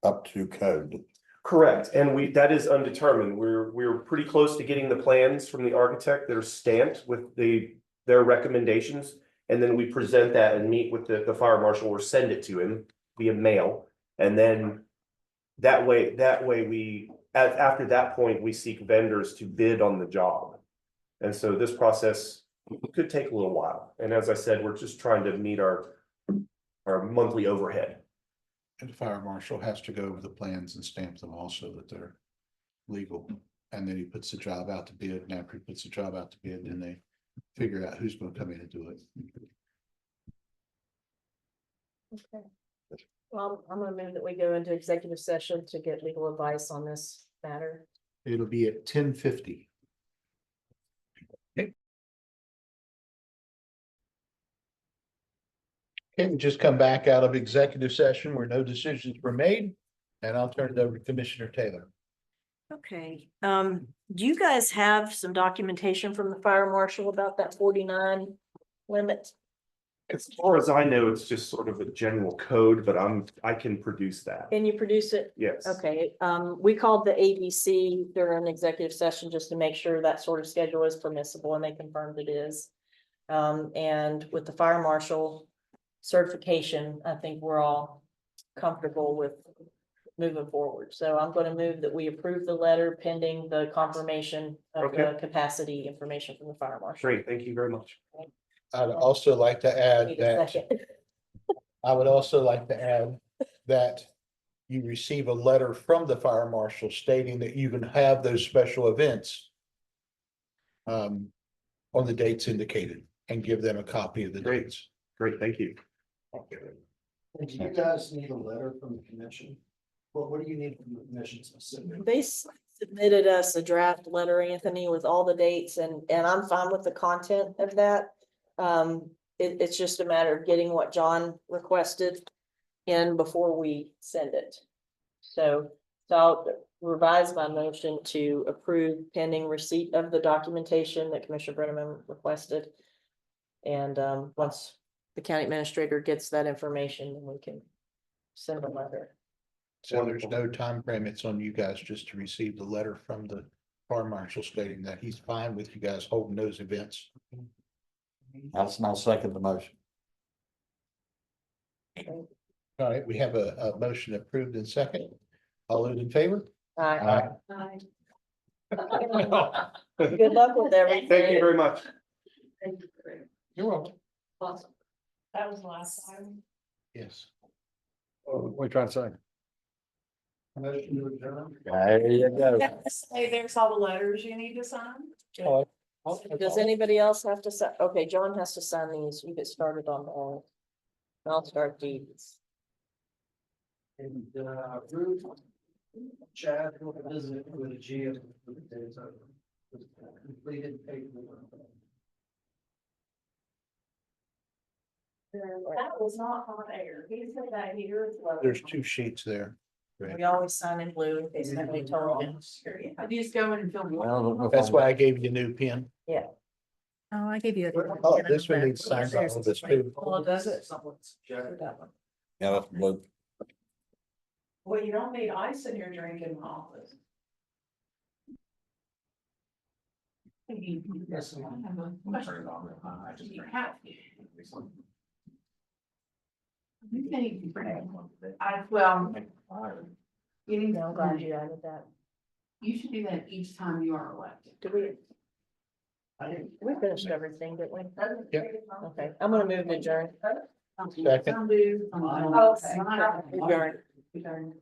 up to code. Correct, and that is undetermined. We're pretty close to getting the plans from the architect that are stamped with their recommendations. And then we present that and meet with the fire marshal or send it to him via mail. And then that way after that point, we seek vendors to bid on the job. And so this process could take a little while. And as I said, we're just trying to meet our monthly overhead. And the fire marshal has to go over the plans and stamp them also that they're legal. And then he puts the job out to bid, and after he puts the job out to bid, then they figure out who's going to come in and do it. Okay. Well, I'm gonna move that we go into executive session to get legal advice on this matter. It'll be at 10:50. Okay, we just come back out of executive session where no decisions were made, and I'll turn it over to Commissioner Taylor. Okay, do you guys have some documentation from the fire marshal about that 49 limit? As far as I know, it's just sort of a general code, but I can produce that. Can you produce it? Yes. Okay, we called the ABC during executive session just to make sure that sort of schedule is permissible, and they confirmed it is. And with the fire marshal certification, I think we're all comfortable with moving forward. So I'm going to move that we approve the letter pending the confirmation of the capacity information from the fire marshal. Great, thank you very much. I'd also like to add Need a that second. I would also like to add that you receive a letter from the fire marshal stating that you can have those special events on the dates indicated, and give them a copy of the Great. dates. Great, thank you. And do you guys need a letter from the commission? What do you need from the commission specifically? They submitted us a draft letter, Anthony, with all the dates, and I'm fine with the content of that. It's just a matter of getting what John requested in before we send it. So I'll revise my motion to approve pending receipt of the documentation that Commissioner Brenneman requested. And once the county administrator gets that information, then we can send a letter. So there's no time frame. It's on you guys just to receive the letter from the fire marshal stating that he's fine with you guys holding those events. I'll second the motion. All right, we have a motion approved in second. All those in favor? Aye. Aye. Good luck with everything. Thank you very much. You're welcome. Awesome. That was the last time. Yes. What are you trying to say? Motion to adjourn? There you go. Hey, there's all the letters you need to sign. Does anybody else have to sign? Okay, John has to sign these. You get started on all. I'll start these. And Ruth, Chad, will visit with Gia. Completed paperwork. That was not hot air. He said that here is low. There's two sheets there. We always sign in blue in case nobody told you. You just go in and fill. Well, I don't know if That's I'm- why I gave you a new pen. Yeah. Oh, I gave you. Oh, this one needs signed off of this too. Well, does it? Yeah, that's blue. Well, you don't need ice in your drink in the office. Well. You need, No, I'm glad you added that. you should do that each time you are elected. Did we finished everything, didn't we? Yeah. Okay, I'm gonna move to adjourn. Second. Oh, Adjourn. Adjourn.